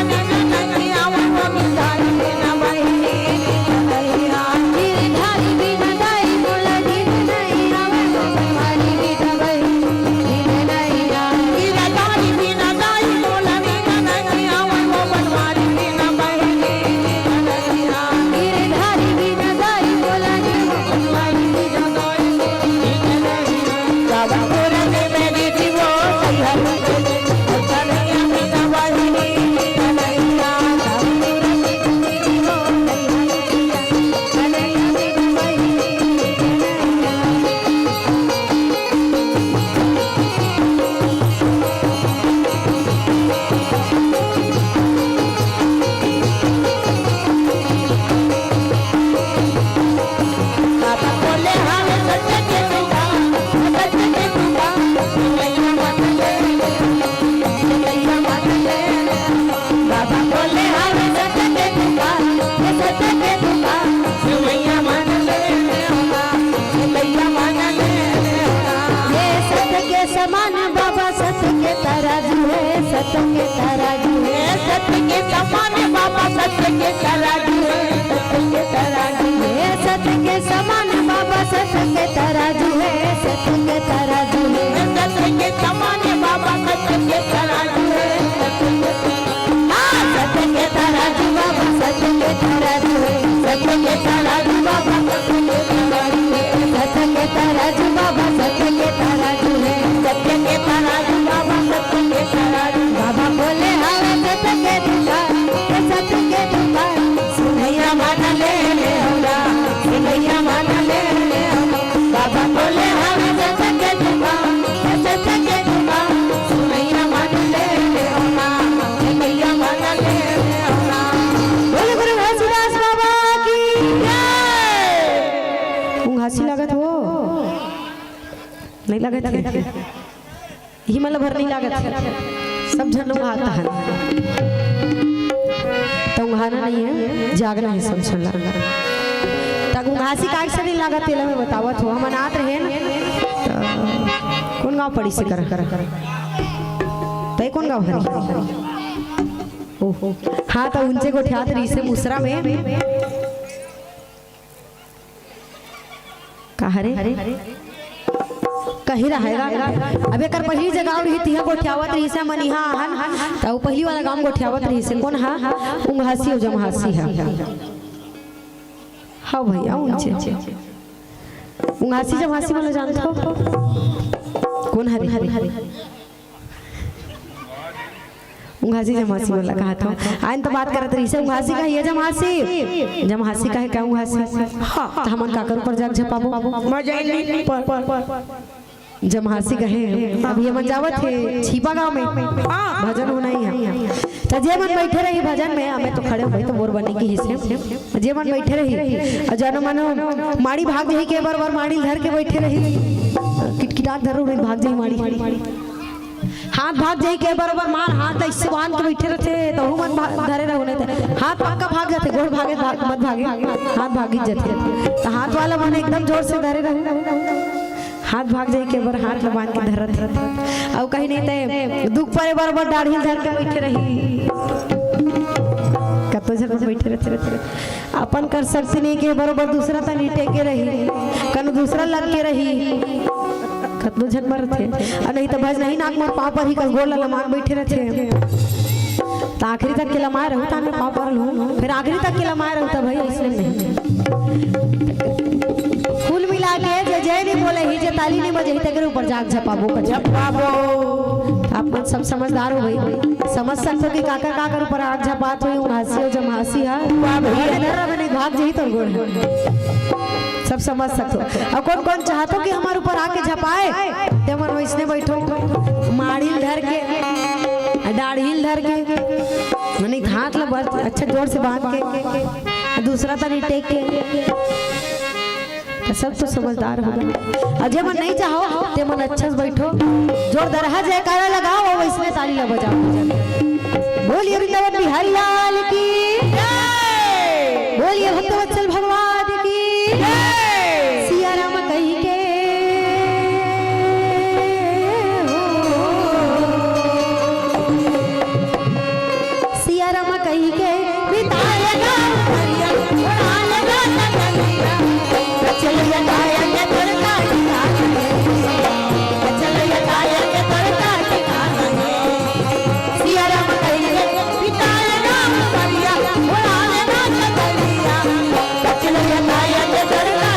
S2: सत्य के तराजू है सत्य के समान बाबा सत्य के तराजू है सत्य के तराजू है सत्य के समान बाबा सत्य के तराजू है सत्य के तराजू है सत्य के समान बाबा सत्य के तराजू है सत्य के तराजू बाबा सत्य के तराजू है सत्य के तराजू बाबा सत्य के तराजू है सत्य के तराजू बाबा सत्य के तराजू है सत्य के तराजू बाबा सत्य के तराजू बाबा बोले हवे सत्य के दुकान सुनैया मान ले ले हमरा सुनैया मान ले ले बाबा बोले हवे सत्य के दुकान सुनैया मान ले ले हमरा सुनैया मान ले ले हमरा
S1: बोले गुरु घासीदास बाबा की जय। घासी लागत हो नहीं लागत है ही मतलब भर नहीं लागत है सब जन आता है तो उंघाना नहीं है जागना है सब सुन लगा तक घासी काट से नहीं लगा तेला में बतावत हो हम अनाथ रहे ना कौन गाँव पड़ी से कर तय कौन गाँव हरी ओहो हाँ तो उनसे गोठियात रही से मुसरा में कहा रे कहीं रहेगा अब एक पहली जगह रही थी गोठियावत रही से मनिहा हन तो पहली वाला गांव गोठियावत रही से कौन हा उंगहासी और जमहासी है हाँ भैया उनसे उंगहासी जमहासी वाला जानते हो कौन हरे उंगहासी जमहासी वाला कहा था आइन तो बात करत रही से उंगहासी का ये जमहासी का है क्या उंगहासी हाँ तो हमन काकर ऊपर जाग झपाबो जमहासी कहे अब ये मन जावत है छिपा गांव में भजन होना ही है तो जे मन बैठे रही भजन में हमें तो खड़े हो तो बोर बने की हिस्से जे मन बैठे रही जानो मानो माड़ी भाग जाई के बार माड़ी धर के बैठे रही किटकिटाट धरो रही भाग जाई माड़ी हाथ भाग जाई के बराबर मार हाथ ऐसे बांध के बैठे रहते तो मन धरे रहो नहीं हाथ पाका भाग जाते गोड़ भागे मत भागे हाथ भागी जाते तो हाथ वाला मन एकदम जोर से धरे रहो हाथ भाग जाए के बार हाथ लबान के धरत अब कहीं नहीं थे दुख परे बराबर दाढ़ी धर के बैठे रही कतो जब बैठे रहते अपन कर सकते नहीं के बराबर दूसरा तो नीटे के रही कन दूसरा लग के रही कतो झट मर थे और नहीं तो बस नहीं नाक में पाँव पर ही कस गोल लमान बैठे रहते तो आखिरी तक के लमाए रहता मैं पाँव पर लूँ फिर आखिरी तक के लमाए रहता भाई इसलिए नहीं कुल मिला के जय नहीं बोले ही जे ताली नहीं बजे ही तक ऊपर जाग झपाबो का झपाबो आप सब समझदार हो भाई समझ सकते हो कि काका काकर ऊपर आग झपात हुई उंगहासी और जमहासी है मैंने भाग जाई तो गोड़ सब समझ सकते हो और कौन कौन चाहतो कि हमारे ऊपर आके झपाए ते मन वैसने बैठो माड़ी धर के दाढ़ी धर के मैंने हाथ ला बस अच्छा जोर से बांध के दूसरा तनी टेक के सब तो समझदार होगा अजय मन नहीं चाहो ते मन अच्छा से बैठो जोर दरहा जयकारा लगाओ और वैसने ताली ला बजाओ बोलिए वृंदावन बिहारी लाल की जय बोलिए भक्तवत्सल भगवान की जय सिया राम कहीं के सिया राम कहीं के बिताएगा चलिए गाया के तड़का चलिए गाया के तड़का सिया राम कहिए पिताए राम करिया उड़ाने ना चलिया चलिए गाया के तड़का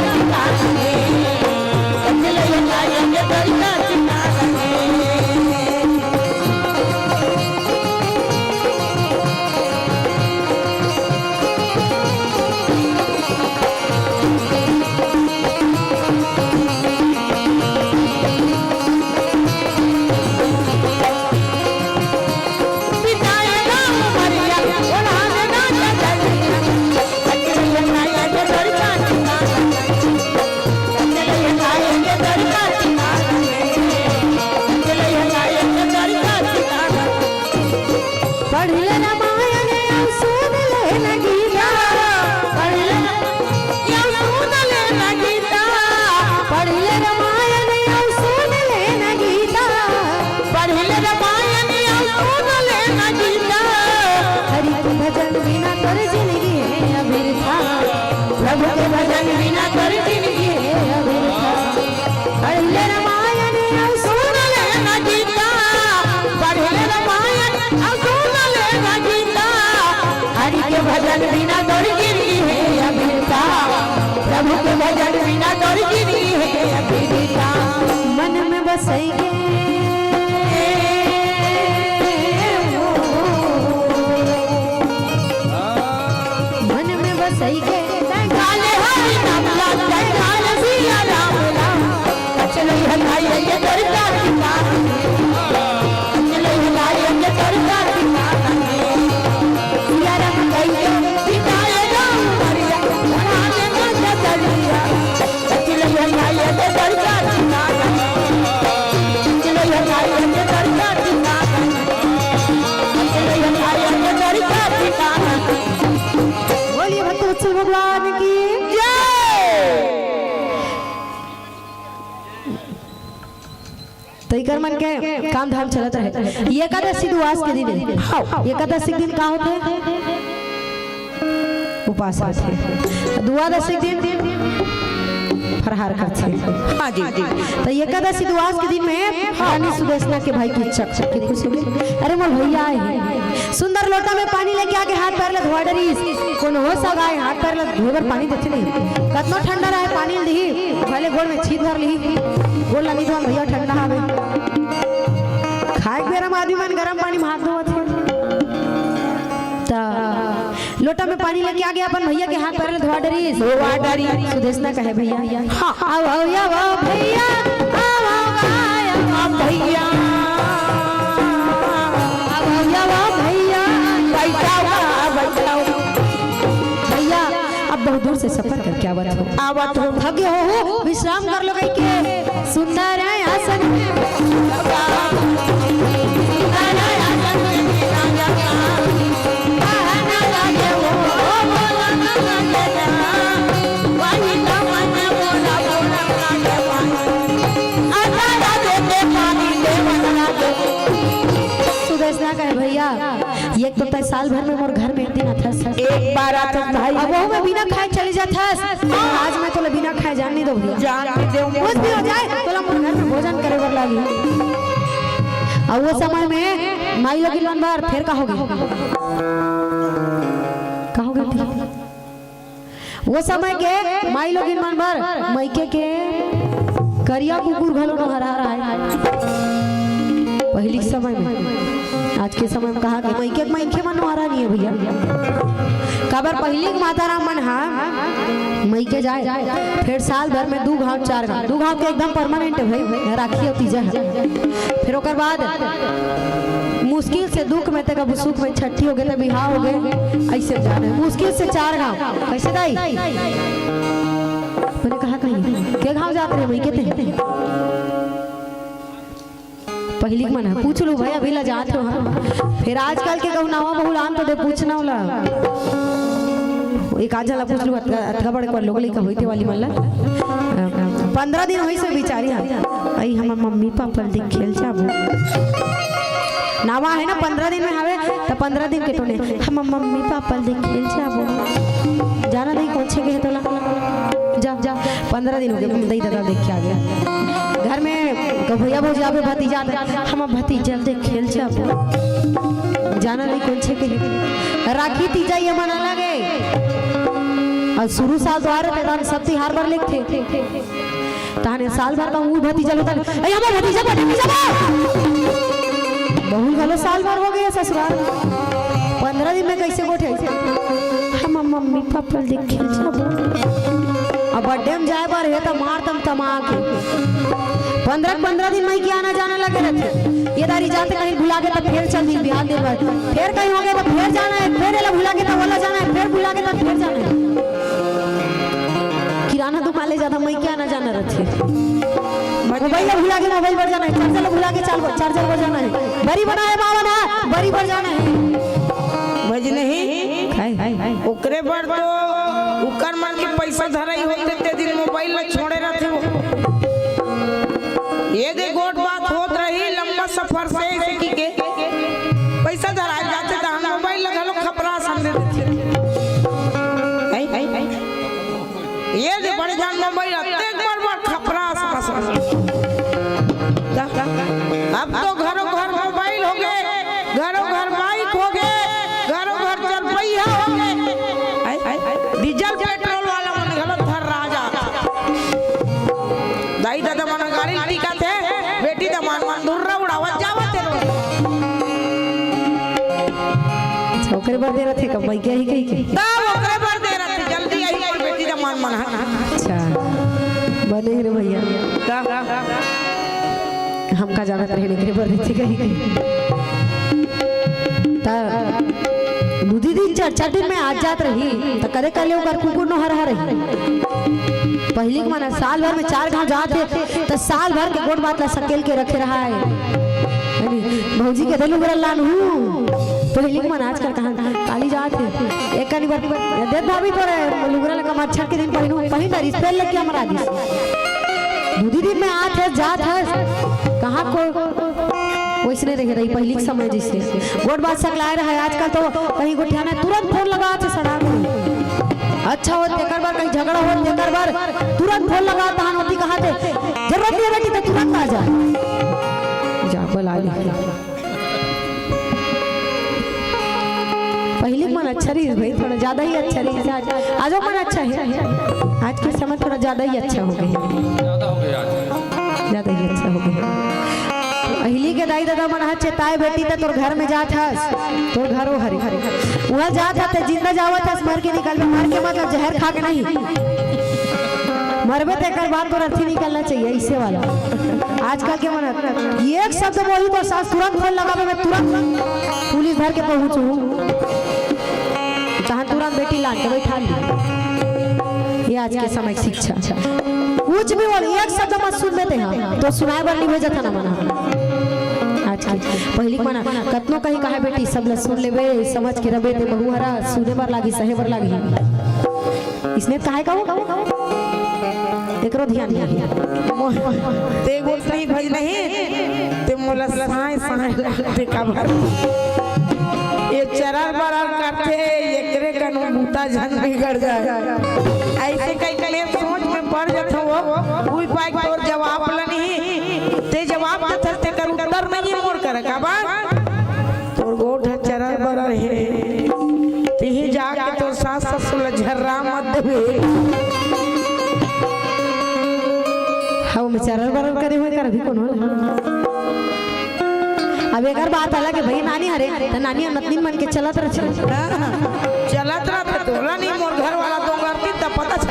S1: इकर मन के काम धाम चलत रहे। ये एकादशी दुआस के दिन है। एकादशी के दिन का होते उपास करते, द्वादशी के दिन फरहार करते।
S2: हाँ जी जी।
S1: तो एकादशी दुआस के दिन में रानी सुदेशना के भाई की इच्छा की खुशी हुई। अरे मोर भैया आए सुंदर लोटा में पानी लेके आके हाथ पैर ले धोआ डरी कौन हो सगाए हाथ पैर ले धोकर पानी देते नहीं कतना ठंडा रहे पानी दी पहले गोड़ में छीत भर ली गोड़ लगी तो भैया ठंडा हवे खाए बेरम आदमी मन गरम पानी में हाथ धोवत लोटा में पानी लेके आ गया अपन भैया के हाथ पैर धोआ डरी सुदेशना कहे भैया हाँ आओ आओ या आओ भैया आओ आओ भैया आओ या आओ भैया भैया अब बहुत दूर से सफर करके आवत हो थके हो विश्राम कर लो कहीं के सुंदर है आसन भैया ये तो तय साल भर में मोर घर में दिन था
S2: एक बार आता भाई
S1: अब वो मैं बिना खाए चली जाता आज मैं तो बिना खाए जान नहीं दूंगी
S2: जान भी दूंगी
S1: कुछ भी हो जाए तो मोर घर में भोजन करे बर लागी और वो समय में माई लोग मन बार फिर कहोगे वो समय के माई लोग मन बार माईके के करिया कुकुर घलो न हरा रहा है पहली समय में आज के समय में कहा कि मैके मन मारा नहीं है भैया काबर पहली माता राम मन हाँ मैके जाए फिर साल भर में 2 घाव 4 घाव 2 घाव के एकदम परमानेंट है भाई राखी होती जा फिर ओकर बाद मुश्किल से दुख में तक सुख में छठी हो गए तो बिहाव हो गए ऐसे जाने मुश्किल से 4 घाव कैसे दाई मैंने कहा कहीं के घाव जाते रहे मैके थे पहली मन है पूछ लो भाई अभी ला जात हो हाँ फिर आजकल के कहू नावा बहुलान तो दे पूछना होला एक आज ला पूछ लो अतका बड़े पर लोग लेकर होई थे वाली मन ला 15 दिन होई से बिचारी आई हम मम्मी पापा देख खेल जाबो नावा है ना 15 दिन में हवे तो 15 दिन के टोने हम मम्मी पापा देख खेल जाबो जाना नहीं कौन छे के तोला जा जा 15 दिन हो गए दई दादा देख के आ गया घर में भैया भौजी आवे भतीजा हम भतीजा देख खेल जाबो जाना नहीं कौन छे के राखी तीजा ये मना लगे और शुरू साल तो आ रहे थे सब तिहार भर लिख थे ताने साल भर का वो भतीजा होता है हमारा भतीजा बहुत गलो साल भर हो गया ससुराल 15 दिन में कैसे गोठे हम मम्मी पापा देख खेल जाबो अब बर्थडे में जाए बार है तो मार तम तमाके 15 दिन में क्या आना जाना लगे रहते ये दारी जाते कहीं भुला के तो फिर चल दिन बिहार दिन बाद फिर कहीं हो गया तो फिर जाना है फिर एला भुला के तो वाला जाना है फिर भुला के तो फिर जाना है किराना दुकान ले जाता मैं क्या आना जाना रहती मोबाइल भुला के मोबाइल पर जाना है चार्जर भुला के चार्जर पर जाना है बड़ी बना है बाबा ना बड़ी पर जाना है
S2: भज नहीं ओकरे पर तो उकर मन के पैसा धराई होते ते दिन मोबाइल में छोड़े रहते हो ये दे गोट बात होत रही लंबा सफर से की के पैसा धराई जाते त हम मोबाइल लगा लो खपरा संग ये दे बड़े जान मोबाइल अत्ते बार खपरा अब तो घरों घर मोबाइल हो गए घरों घर बाइक हो गए घरों घर चरपैया हो गए डीजल पेट्रोल वाला मन गलत थर राजा दाई दादा मन गाड़ी टिका थे बेटी दा मन दुर्रा उड़ावत जावत
S1: ओकरे बार दे रहे कब भाई क्या ही कही के
S2: ता ओकरे बार दे रहे जल्दी आई और बेटी दा मन
S1: अच्छा बने रे भैया हमका जाना रहने के बार देती कही ता दूधी दिन 4 दिन में आज जात रही तो करे कले ओकर कुकुर न हर रही पहली के माना साल भर में 4 गांव जाते तो साल भर के गोट बात ला सकेल के रखे रहा है भौजी के दलू गरल लान हूं पहली के माना आजकल कहां काली जाते एक कनी बार दे भाभी पर लुगरा लगा मच्छर के दिन पहिन रिस्पेल लेके हमरा दी दीदी में आत है जात है कहाँ को वैसने रह रही पहली के समय जैसे गोट बात सकलाए रहा है। आजकल तो कहीं गोठियाना तुरंत फोन लगा थे सड़ा अच्छा हो तेकर बार कहीं झगड़ा हो तेकर बार तुरंत फोन लगा तहान होती कहा थे जरूरत नहीं बेटी तो तुरंत आ जा बुला ले पहले मन अच्छा रही भाई थोड़ा ज्यादा ही अच्छा रही आज मन अच्छा है आज के समय थोड़ा ज्यादा ही अच्छा हो गया
S3: ज्यादा हो गया
S1: ज्यादा ही अच्छा हो गया अहिली के दाई दादा मन चेताए बेटी तो तोर घर में जात हस तोर घरो हरी वहाँ जात हस जिंदा जावत हस मर के निकल मर के मतलब जहर खा के नहीं मरबे तेकर बाद तो अर्थी निकलना चाहिए इससे वाला आजकल के मन एक शब्द बोली तो सास तुरंत फोन लगावे मैं तुरंत पुलिस भर के पहुंचू जहाँ तुरंत बेटी ला के बैठा ली ये आज के समय की शिक्षा कुछ भी बोल एक शब्द मत सुन देते हैं तो सुनाए बर नहीं भेजा था ना मना आज की पहली मना कतनो कहीं कहा बेटी सब ल सुन लेबे समझ के रबे ते बहु हरा सुने बर लागी सहे बर लागी इसने काहे कहो एकरो ध्यान दिया
S2: ते गोट नहीं भज नहीं ते मोला साए साए ते का भर ये चरर बरर करते एकरे कनु बूता जन बिगड़ जाए ऐसे कई कई सोच में पड़ जात हो कोई पाई तोर जवाब ल नहीं ते जवाब देत ते कर उत्तर नहीं मोर कर का बा तोर गोठ चरर बरर है ते ही जाके तोर सास ससुर झर्रा मत देवे
S1: हाँ मैं चरर बरर करे हुए कर भी कौन अब एक बात अलग है भाई नानी हरे तो नानी नतनी मन के चलत रह
S2: तोला नहीं मोर घर वाला दोंगर की तब पता चल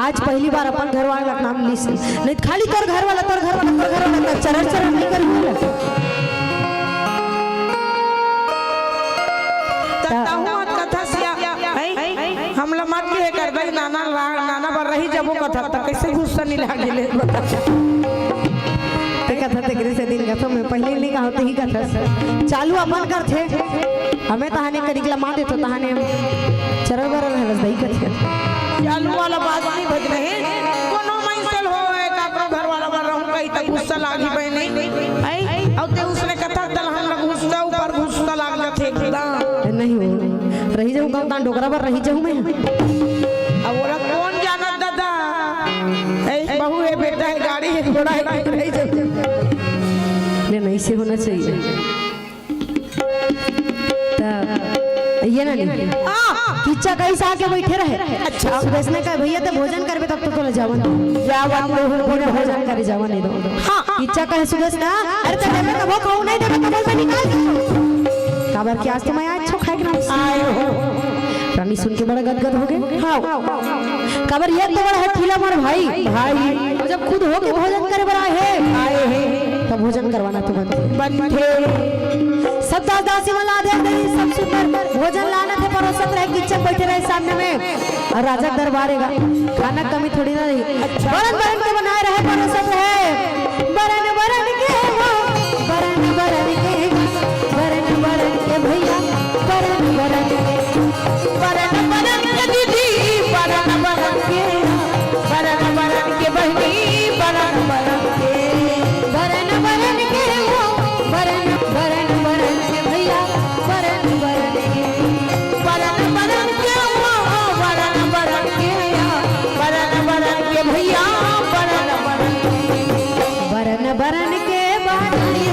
S1: आज पहली बार अपन घर वाला का नाम लिस्ट नहीं खाली तोर घर वाला चरर चरर नहीं कर
S2: कथा सिया हम लमट के कर दई नाना बर रही जबो कथा त कैसे गुस्सा नहीं लागिले
S1: कथा तेरे से दिन कथा में पहले नहीं कहा होते ही कथा चालू अपन कर थे हमें तहाने के निकला मां दे तो तहाने चरर बरर है बस दही कर
S2: चालू वाला बात नहीं भज रहे कोनो मैसल हो का घर वाला बर रहूं कहीं तक गुस्सा लागी बे नहीं आई और ते उसने कथा तल हम लोग गुस्सा ऊपर गुस्सा लागला थे
S1: नहीं हो रही जाऊं गांव तान डोकरा पर रही जाऊं मैं
S2: अब बोला कौन जानत दादा ए बहू है बेटा है गाड़ी है घोड़ा है रही जाऊं
S1: नहीं से होना चाहिए ये ना नहीं किच्चा कैसे आके बैठे रहे अच्छा सुबह का भैया तो भोजन करबे तब तो तोला जावन भोजन करे जावन नहीं दो हां किच्चा कहे सुबह ना अरे तो देबे तो वो कहू नहीं देबे तो बोल निकाल काबर के आज तो मैं आज छो खाए के नाम आए हो रानी सुन के बड़ा गदगद हो गए हां काबर ये तो बड़ा है ठीला मोर भाई जब खुद हो के भोजन करे बड़ा है आए हैं तो भोजन करवाना तो बनते सब दास दासी वाला दे सब सुंदर भोजन लाना थे परोसत रहे किचन बैठे रहे सामने में और राजा दरबारेगा खाना कमी थोड़ी ना रही बरन बरन के बनाए रहे परोसत रहे बरन बरन के हो बरन बरन के भैया बरन बरन
S2: के दीदी बरन बरन के बहनी बरन बरन
S1: के हो बरन के भैया बरन के
S2: भैया
S1: बरन के बाधाई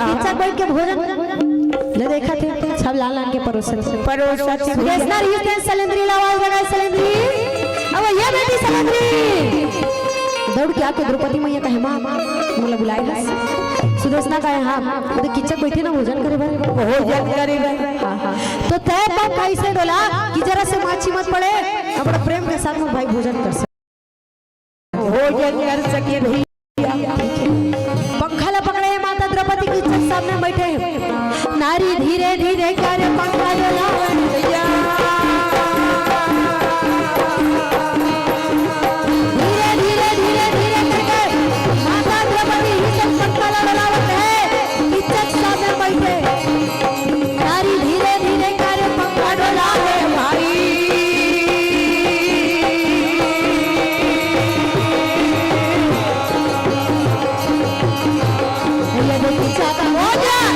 S1: किचक बैठ के भोजन ले देखा थे सब लाल लाल के परोसन
S2: परोसत
S1: सुदेशना रही थे सलेंद्री आवाज लगा सलेंद्री अब ये बेटी सलेंद्री दौड़ के आके द्रौपदी मैया कहे मां मतलब बुलाए सुदेशना कहे हां तो किचक बैठे ना भोजन करे
S2: भोजन करेगा।
S1: हां तो तय पंख कैसे डोला कि जरा से माछी मत पड़े अपना प्रेम के साथ में भाई भोजन कर सके
S2: भोजन कर सके भैया।
S1: पंखा ला पकड़े माता द्रौपदी किचक सामने बैठे नारी धीरे धीरे करे पंखा डोलावे
S2: भैया
S1: धीरे धीरे धीरे धीरे करके माता द्रौपदी ही सब पंखा ला डोलावत है किचक सामने बैठे नारी धीरे धीरे करे पंखा डोलावे
S2: भाई
S1: ये देखी चाहता भोजन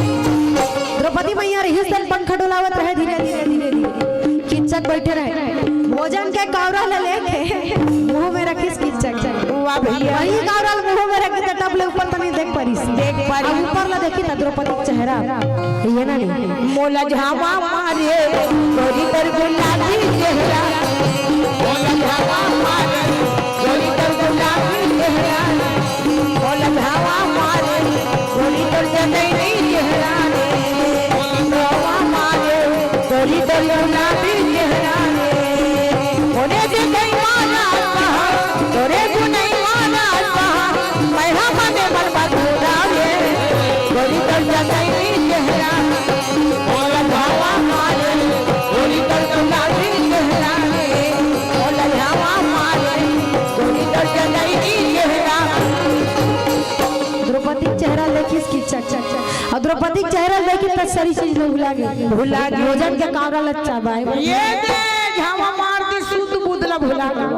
S1: द्रौपदी मैया रही सन पंखा डोलावत रहे धीरे धीरे धीरे धीरे किचक बैठे रहे भोजन के कावरा ले लेके मुंह में रखिस किचक
S2: वाह भैया
S1: वही कावरा मुंह में रखी त टप ले ऊपर तनी देख परिस
S2: देख पारी
S1: अब ऊपर ला देखी त द्रौपदी का चेहरा ये ना नहीं
S2: मोला झावा मारे गोरी तर गुलाबी चेहरा मोला झावा मारे गोरी तर गुलाबी चेहरा मोला झावा मारे गोरी तर जदैनी चेहरा झावा मारे गोरी तर गुलाबी चेहरा होने जे कई माना कहा तोरे गुनै माना कहा मैं हमने बर्बाद हो जावे गोरी तर जदैनी चेहरा मोला झावा मारे गोरी तर गुलाबी चेहरा मोला झावा मारे गोरी तर जदैनी चेहरा
S1: द्रौपदी का चेहरा देखिस किचक और द्रौपदी का चेहरा देखी त सारी चीज लोग भुला गए भोजन के कावरा लच्चा भाई
S2: ये दे झावा मार दी सूत बुदला भुला गया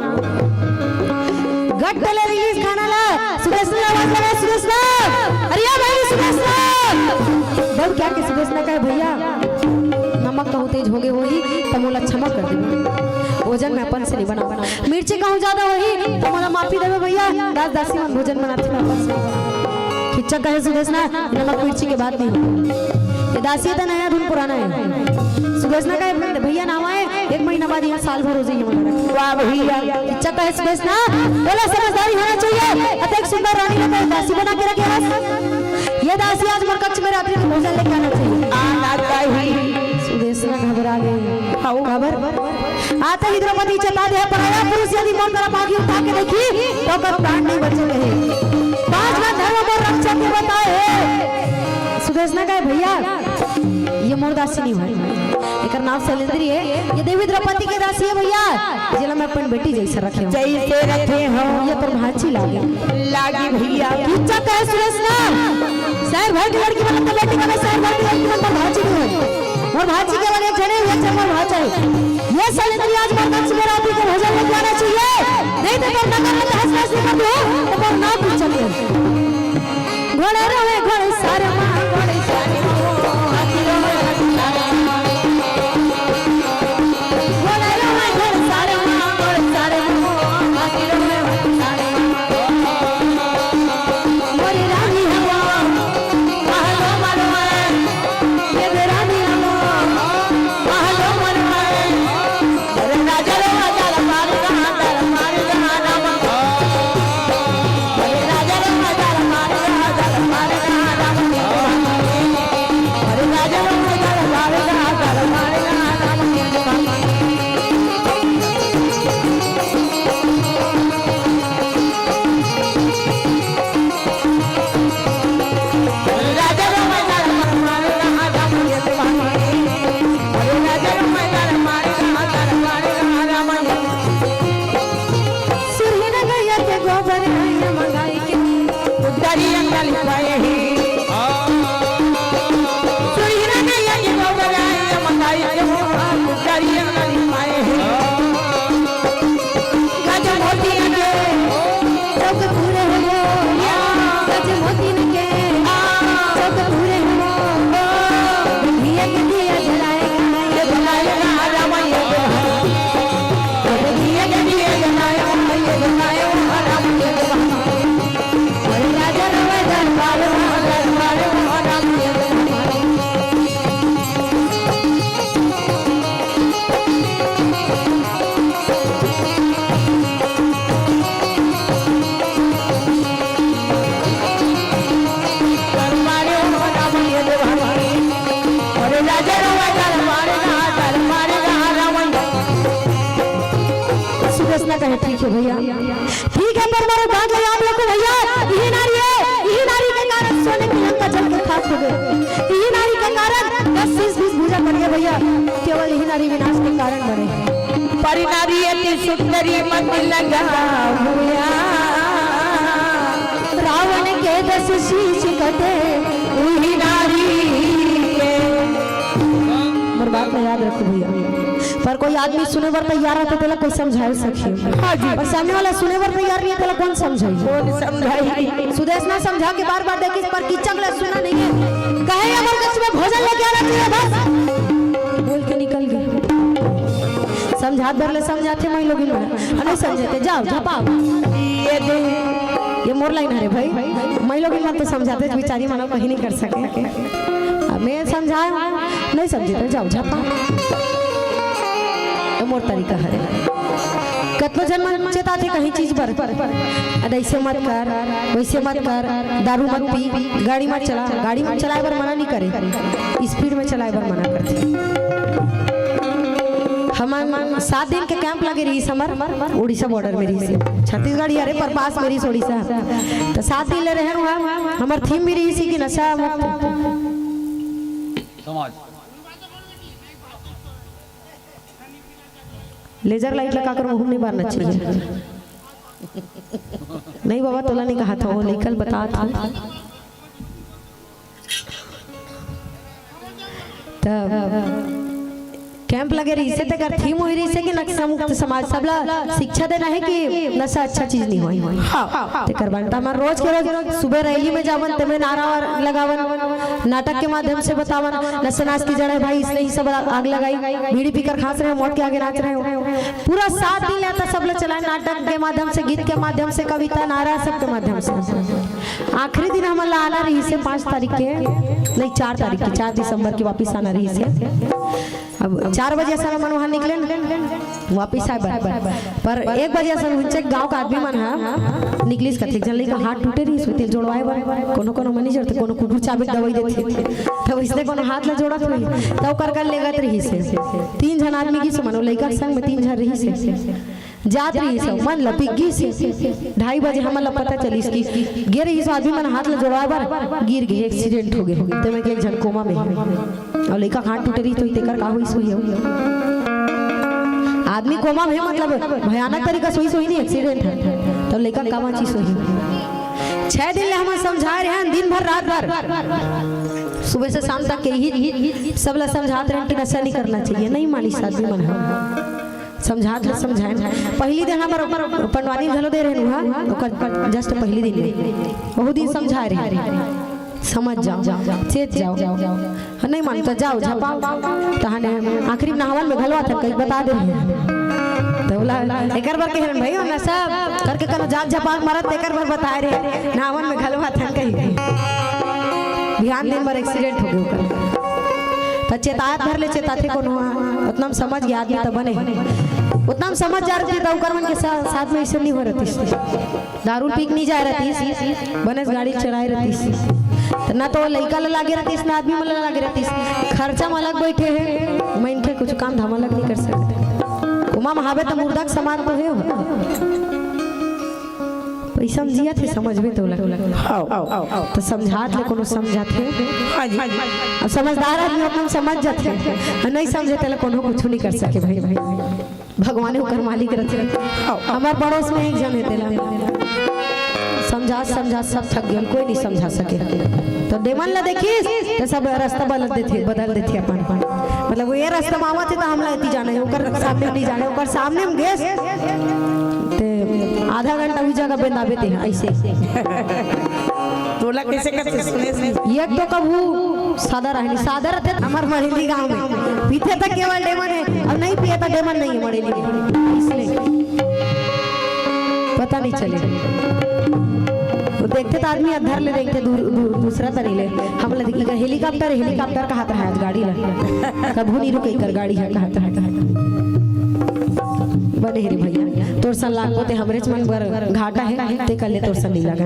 S1: गट ले रिलीज खाना ला सुदेशना आवाज लगा सुदेशना अरे या भाई सुदेशना बहुत क्या के सुदेशना कहे भैया नमक कहूं तेज हो गए वही तो मोला क्षमा कर दे भोजन में अपन से नहीं बना मिर्ची कहूं ज्यादा वही तो मोला माफी देवे भैया दास दासी मन भोजन बनाते में अपन से खिच्चा कहे सुदेशना नमक मिर्ची के बात नहीं ये दासी तो नया धुन पुराना है सुदेशना कहे भैया नाम आए 1 महीना बाद यहाँ साल भर हो जाइए हमारा
S2: वाह भैया
S1: इच्छा का स्पेस ना बोला समझदारी होना चाहिए अतः सुंदर रानी ने तो दासी बना के रखे है ये दासी आज मोर कक्ष में रात्रि को भोजन लेके आना चाहिए
S2: आना चाहिए
S1: सुदेशना घबरा गई हाउ खबर आते ही द्रौपदी चता दे पराया पुरुष यदि मोर तरफ आगे उठा के देखी तो कर प्राण नहीं बचे रहे 5 बार धर्म को रक्षा के बताए सुदेशना कहे भैया ये मोर दासी नहीं है एकर नाम सलेंद्री है ये देवी द्रौपदी के दासी है भैया जिला मैं अपन बेटी जैसा रखे हूं
S2: जैसे रखे हो
S1: ये पर भांची
S2: लागी भैया
S1: इच्छा कहे सुरेशना शहर भर की लड़की बनत बेटी का शहर भर की लड़की बनत भांची नहीं और भांची के वाले जने ये चमन भांचा है ये सलेंद्री आज मर्दन से राती को भोजन लेके आना चाहिए नहीं तो पर नगर में हंस हंस निकल हो तो पर ना पूछ चले घोड़े रहे घोड़े सारे घोड़े सारे हाथी रहे
S2: राजा
S1: कहता है ठीक है भैया, ठीक है, पर मेरे बात लगा आप लोग को भैया, यही नारी है, यही नारी के कारण सोने की लंका जल के खाक हो गए, यही नारी के कारण 10-20 भुजा कर गए भैया, केवल यही नारी विनाश के कारण बने।
S2: पर नारी अति सुंदरी मत लगा हुआ,
S1: रावण के 10 शीश कटे
S2: वही नारी के।
S1: मेरी बात में याद रखो भैया, पर कोई आदमी सुने पर तैयार है तो तेला कोई समझाए सखी,
S2: हाँ जी,
S1: और सामने वाला सुने पर तैयार नहीं है तेला कौन समझाई?
S2: कौन समझाई?
S1: सुदेश ना समझा के बार-बार देखिस पर कीचक ले सुना नहीं है, कहे अमर कच्छ में भोजन लेके आना चाहिए बस, बोल के निकल गए। समझात भर ले समझाते मैं लोग नहीं समझते, जाओ झपाओ
S2: ये दे
S1: ये मोर लाइन है भाई, मैं लोग तो समझाते बेचारी मानो कहीं नहीं कर सके, मैं समझाए नहीं समझे तो जाओ झपा, मोर तरीका है। कतनो जन्म चेता थे कहीं चीज पर ऐसे मत कर, वैसे मत कर, दारू मत पी, गाड़ी मत चला, गाड़ी मत चलाए पर मना नहीं करे, स्पीड में चलाए पर मना करते। हम 7 दिन के कैंप लगे रही समर उड़ीसा बॉर्डर में रही, छत्तीसगढ़ यारे पर पास मेरी उड़ीसा, तो 7 दिन ले रहे हैं, हमार थीम भी रही सी कि नशा
S3: समाज
S1: लेजर लाइट लगा कर मुंह नहीं मारना चाहिए। नहीं बाबा तोला नहीं कहा था, वो निकल बता था तब कैंप लगे रही से तक थीम हो रही से कि नक्शा मुक्त समाज सबला शिक्षा देना है कि नशा अच्छा चीज नहीं होई। हां ते करबंता मार रोज के रोज सुबह रैली में जावन ते में नारा लगावन, नाटक के माध्यम से बतावन नशा नाश की जड़ है भाई, इसने ही सब आग लगाई, बीड़ी पीकर खास रहे, मौत के आगे नाच रहे हो, पूरा 7 दिन लेता सब लोग चलाए, नाटक के माध्यम से, गीत के माध्यम से, कविता नारा सब के माध्यम से। आखिरी दिन हमारा आना रही से 5 तारीख के नहीं 4 तारीख के 4 दिसंबर की वापस आना रही से। अब 4 बजे से मन वहाँ निकले वापिस आए पर 1 बजे से हुंचे गांव का आदमी मन है निकलिस कथे जन लइका हाथ टूटे रही सुते जोड़वाए बर कोनो मैनेजर तो कोनो कुकुर चाबी दवाई देथे तब इसने कोनो हाथ ला जोड़त रही तब कर लेगत रही से 3 जन आदमी की समनो लइका संग में 3 जन रही से जात रही सब मन लपिगी से 2:30 बजे हमला पता चली इसकी गिर रही आदमी मन हाथ ला जोड़वाए बर गिर गई, एक्सीडेंट हो गए ते में एक जन कोमा में और लइका हाथ टूटे रही तो तेकर का होई सोई आदमी कोमा में मतलब भयानक तरीका सोई नहीं एक्सीडेंट है तो लइका कामा चीज सोई 6 दिन ले हम समझा रहे हैं दिन भर रात भर सुबह से शाम तक के ही सब ला समझाते रहे कि नशा नहीं करना चाहिए, नहीं मानी आदमी मन समझात ले समझाए। पहली दिन हमार पंडवानी घलो दे रहे नुहा ओकर जस्ट पहली दिन बहुत दिन समझा रहे समझ जाओ चेत जाओ नहीं मान तो जाओ झपाओ तहने आखिरी नहावन में घलवा था कहीं बता दे तो बोला एकर बार कहन भाई ना सब करके कनो जाग झपाक मारत एकर बार बता रहे नहावन में घलवा था कहीं ध्यान दिन बार एक्सीडेंट हो गयो तो चेतायत भर ले चेताते कोनो उतना समझ गया आदमी तो बने उतना समझ जा रही तो कर्मन के साथ में ऐसे नहीं हो रही दारू पीक नहीं जा रही बने गाड़ी चढ़ाई रही तो ना तो लड़का लागे रहती ना आदमी मला लागे रहती खर्चा में अलग बैठे है मैं इनके कुछ काम धाम अलग नहीं कर सकते उमा महावे तो मुर्दा समान तो है पैसा जिया थे समझ में तो तो समझात ले कोनो समझाते अब समझदार आदमी अपना समझ जाते नहीं समझे तो कोनो कुछ नहीं कर सके भाई भगवान ऊपर मालिक रहते हमारे पड़ोस में एक जन है समझा सब थक गए कोई नहीं समझा सके तो डेमन ला देखिस तो सब रास्ता बदल देते अपन मतलब वो ये रास्ता मावा थे तो हमला इतनी जाने ओकर सामने नहीं जाने ओकर सामने हम गए ते आधा घंटा भी जगह बेंदाबे थे ऐसे
S2: तोला कैसे करते सुने
S1: ये तो कबू सादा रहनी सादा रहते हमार मरेली गांव में पीते तक केवल डेमन है अब नहीं पिए तो डेमन नहीं है मरेली इसलिए पता नहीं चले वो देखते तो आदमी अधर ले देखते दूसरा तरी ले हम ले देखिएगा हेलीकॉप्टर कहा था आज गाड़ी ला कबू नहीं रुके कर गाड़ी है कहा था बने रे भैया तोर सन लाग पोते हमरे मन पर घाटा है ते कर ले तोर सन नहीं लगा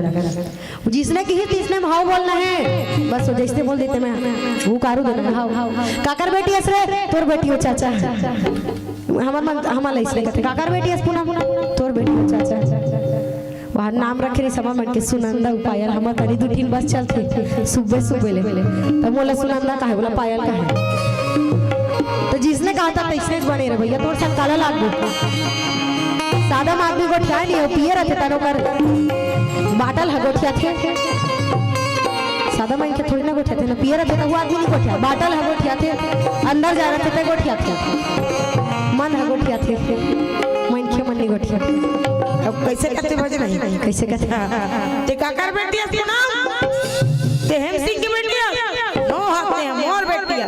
S1: जिसने की तीसने भाव बोलना है बस वो जैसे बोल देते मैं वो कारू देना हां काकर बेटी असरे तोर बेटी हो चाचा हमारा इसलिए कहते काकर बेटी है पुना तोर बेटी है चाचा वहाँ नाम रखे रही समा मन के सुनंदा पायल हम तनी 2-3 बस चलते सुबह सुबह ले तब बोला सुनंदा का है बोला पायल का है तो जिसने कहा था इसने बने रहे भैया तोर सन काला लाग गो सादा आदमी को ठिया नहीं हो पिए रहते तनो कर बाटल हगोठिया थे सादा मन के थोड़ी ना गोठिया थे ना पिए रहते तो वो आदमी नहीं गोठिया बाटल हगोठिया थे अंदर जा रहे थे गोठिया थे मन हगोठिया थे मन के मन नहीं गोठिया
S2: अब कैसे कहते भजन नहीं
S1: कैसे कहते
S2: ते काकर बेटी है सुना ते हेम सिंह की बेटी है नो हाथे हैं मोर बेटी है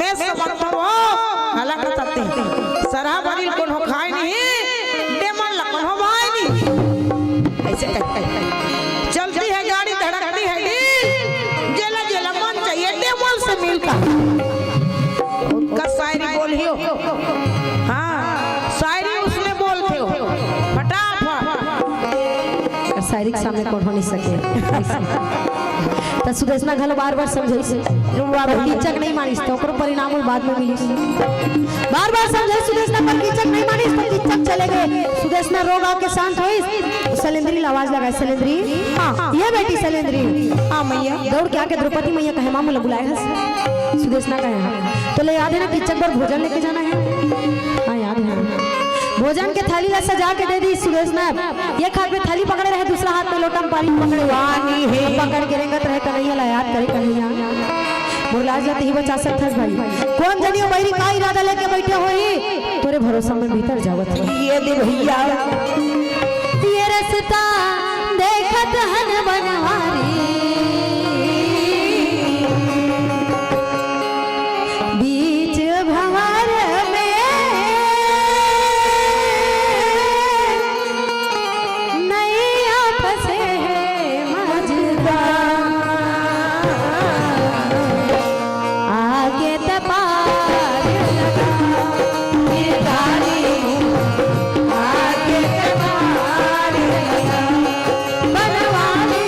S2: मैं समझ को हला करते सरहा बड़ी कौन हो खाए नहीं डेमन लकन हो भाई नहीं ऐसे कहते चलती है गाड़ी धड़कती है जेला जेला मन चाहिए डेमन से मिलता का शायरी बोली हो हाँ शायरी उसमें बोलते हो फटाफट
S1: शायरी के सामने कौन हो नहीं सके तो सुदेशना घल बार-बार समझाई से कीचक नहीं मानिस तो ओकरो परिणाम बाद में मिली बार-बार समझाई सुदेशना पर कीचक नहीं मानिस तो कीचक चले गए सुदेशना रोग आके शांत होई सलेंद्री आवाज लगाए सलेंद्री हां ये बेटी सलेंद्री
S2: हां मैया
S1: दौड़ के आके द्रौपदी मैया कहे मामू बुलाए हस सुदेशना कहे तो ले याद है ना कीचक पर भोजन लेके जाना है हां याद है भोजन के थाली ला सजा के दे दी सुदेशना एक हाथ में थाली पकड़े रहे दूसरा हाथ में लोटा में पानी पकड़े वानी है पकड़ के रेंगत रहे कन्हैया ला याद करे कन्हैया मुरलाज जाते ही बचा सकता है भाई कौन जनियो बैरी का इरादा लेके बैठे होई तोरे भरोसा में भीतर जावत हो
S2: ये दे भैया
S1: ये रास्ता देखत हन बनवारी बीच भंवर में नैया फंसे है मझदार आगे तपार लगा ये गाड़ी आगे तपार लगा बनवारी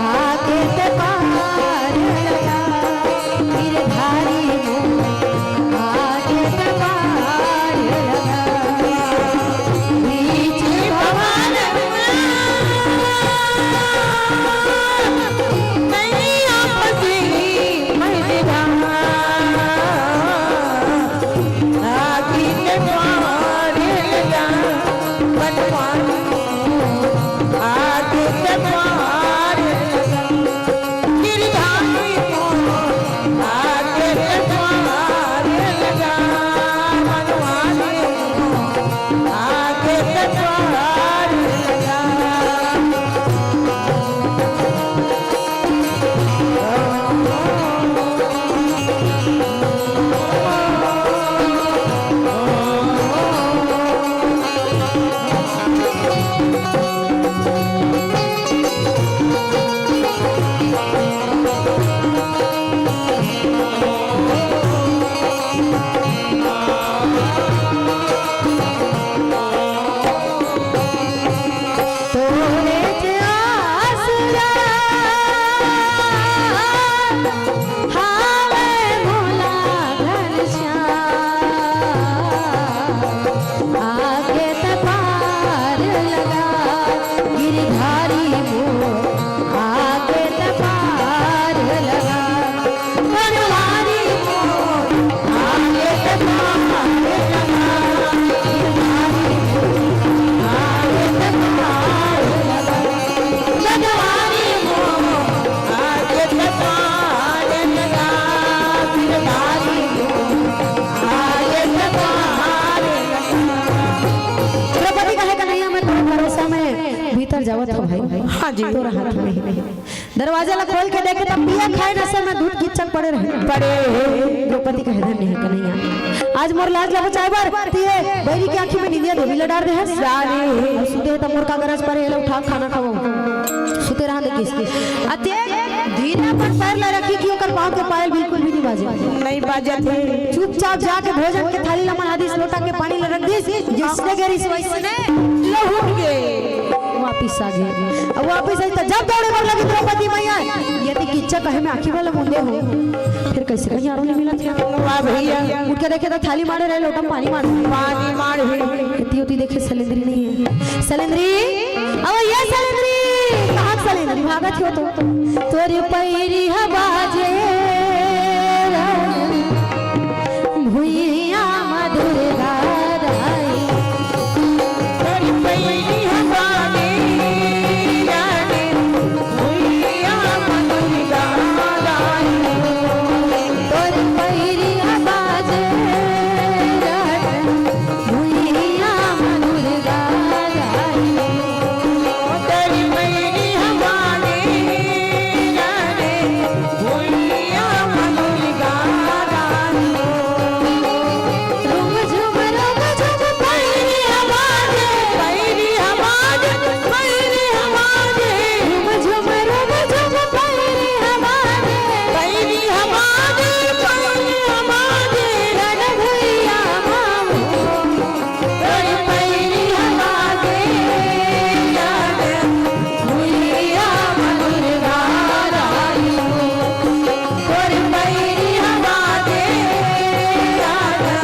S1: आगे तपार लगा गिरधारी आगे तपार लगा बीच भवन
S2: नहीं आपसी मझदार आगे के पार लगा बनवारी आगे के पार लगा गिरधारी आगे के पार लगा बनवारी आगे के पार लगा
S1: तोरे आसरा हावे भोला घनश्याम आगे तपार लगा गिरधारी आगे तपार लगा बनवारी आगे तपार लगा गिरधारी आगे तपार लगा बनवारी
S2: आगे के पार लगा
S1: गिरधारी
S2: आगे के पार लगा
S1: द्रौपदी कहे कन्हैया मैं तुम्हारे भरोसा में भीतर जावत हो भाई
S2: हाँ जी।
S1: तोरा हाथ में नहीं दरवाजा ला खोल के देखे तब पिया खाए नशे में दूध गिच्चक पड़े रहे द्रौपदी कहे धन नहीं कन्हैया आज मोर लाज ला बचाए बार तिए बैरी की आंखी में निंदिया देवी लडार दे है सारे सुते त मोर का गरज पर हेला उठा खाना खाओ सुते रहा देखिस अते धीरे पर पैर ला रखी क्यों कर पाँव के पायल बिल्कुल भी नहीं बाजे
S2: नहीं बाजा थे
S1: चुपचाप जाके भोजन के थाली ला मना दिस लोटा के पानी ला रख दिस जिसने गेरिस वैसने
S2: लहुट गए
S1: वहाँ वापिस आ गए। अब वापिस आई तो जब दौड़े पर लगी द्रौपदी मैया यदि किच्चा कहे में आखिर वाला मुंडे हो फिर कैसे कहीं आरो नहीं मिला था।
S2: वाह भैया
S1: उठ के देखे तो थाली मारे रहे लोटा पानी मार
S2: पानी मार
S1: इतनी होती देखे सलेंद्री नहीं है। सलेंद्री अब ये सलेंद्री कहाँ सलेंद्री भागत हो तो तोरे पैरी हवाजे भुइया मधुर गाई
S2: तेरी पैरी हवाले जाने भुइया मधुर गाई
S1: तोरे पैरी हवाजे भुइया मधुर गाई
S2: तेरी पैरी हवाले जाने भुइया मधुर गाई
S1: रुम झुम पैरी हवाजे
S2: पैरी हवाले पैरी हवाले
S1: रुम झुम पैरी हवाजे
S2: पैरी हवाले पैरी हवाले
S1: रण भुइया मामू
S2: तेरी पैरी हवाले जाने भुइया मधुर गाई तेरी पैरी हवाले जाने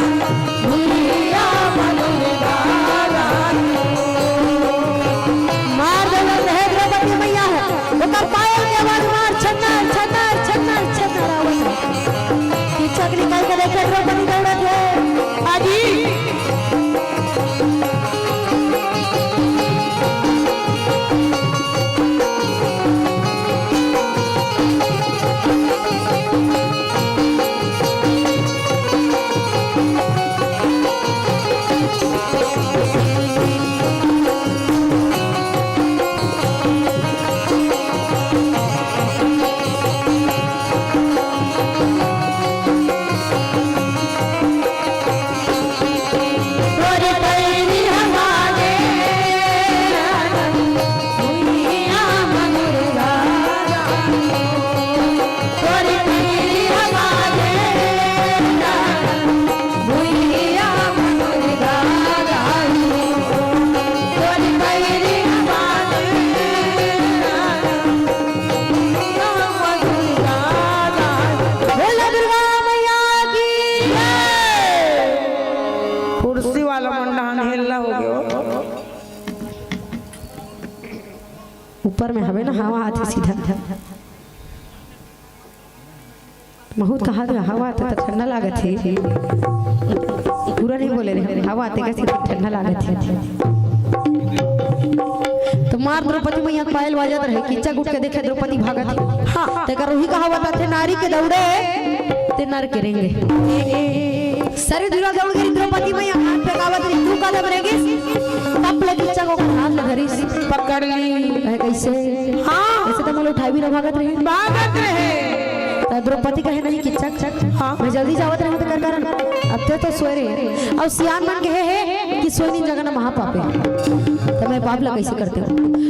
S2: भुइया मधुर गाई
S1: मार देवे है द्रौपदी मैया है ओकर पायल के आवाज मार छन्नर छन्नर छन्नर छन्नर आवत किचक निकाल के देखे द्रौपदी दौड़त है
S2: आजी तोरे पैरी हवाले भुइया मधुर गाई तोरे पैरी हवाले भुइया मधुर गाई तोरे पैरी हवाले भुइया मधुर गाई
S1: बोला दुर्गा मैया की
S2: कुर्सी वाला मंडहान हिलना हो गया
S1: ऊपर में हवे ना हवा आती सीधा बहुत कहा था हवा आते तो ठंडा लागत है पूरा नहीं बोले रे हवा आते कैसे ठंडा लागत है तो मार द्रौपदी मैया के पायल बाजत रहे किच्चा गुट के देखे द्रौपदी भागत है हां तेकर वही कहावत थे नारी के दौड़े ते नर करेंगे सारी दुनिया दौड़ गई द्रौपदी मैया हाथ पे कावत रही तू कदम रहेगी तब ले किच्चा को हाथ में धरी
S2: पकड़ ली
S1: कैसे
S2: हाँ
S1: ऐसे तो मोल उठाई भी ना भागत रहे
S2: भागत रहे
S1: तो द्रौपदी कहे नहीं कि चक चक हाँ मैं जल्दी जावत रहे तो कर करन अब तो सोए रे और सियान मन के है कि सोनी जगह ना महापापे तो मैं पाप ला कैसे करते हो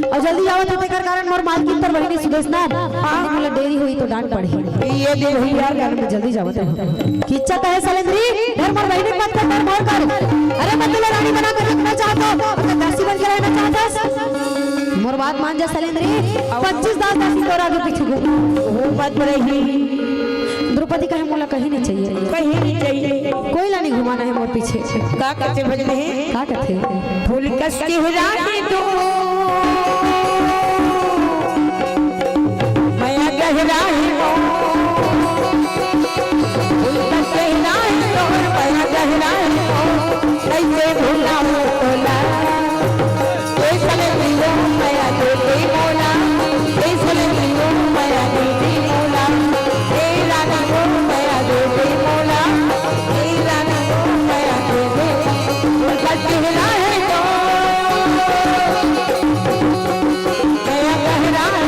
S1: और जल्दी जावत है कर कारण मोर मालकिन तर बहिनी सुदेशना हां मतलब देरी हुई तो डांट पड़ी
S2: ये दे
S1: वही यार गाने में जल्दी जावत है किच्चा कहे सलेंद्री घर मोर बहिनी मत कर मोर कर अरे मत ले रानी बना कर रखना चाहता हो दासी बन के रहना चाहता मोर बात मान जा सलेंद्री 25 दासी तोरा आगे पीछे
S2: वो बात रही
S1: द्रौपदी कहे मोला कहीं नहीं चाहिए
S2: कहीं नहीं चाहिए
S1: कोई ला नहीं घुमाना है मोर पीछे
S2: का कहते भजन है
S1: का कहते
S2: फूल कस की रानी तू मैं गहरा है फूल कस की रानी तो मैं गहरा है कैसे भूला मोला कैसे लियो मैं देती मोला कैसे लियो मैं देती मोला तेरा ना को मैं देती मोला तेरा ना को मैं देती फूल कस की रानी तो मैं गहरा है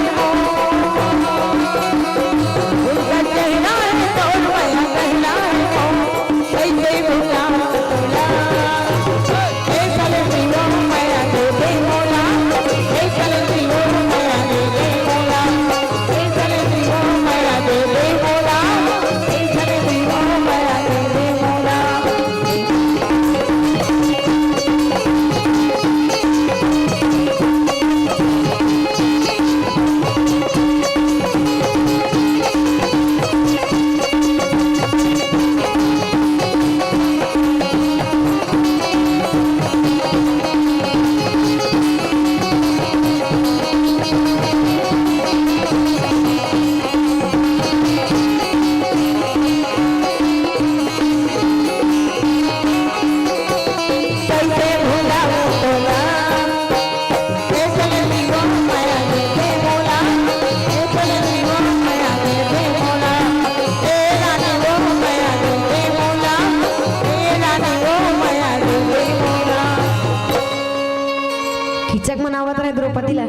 S1: है द्रौपदी ला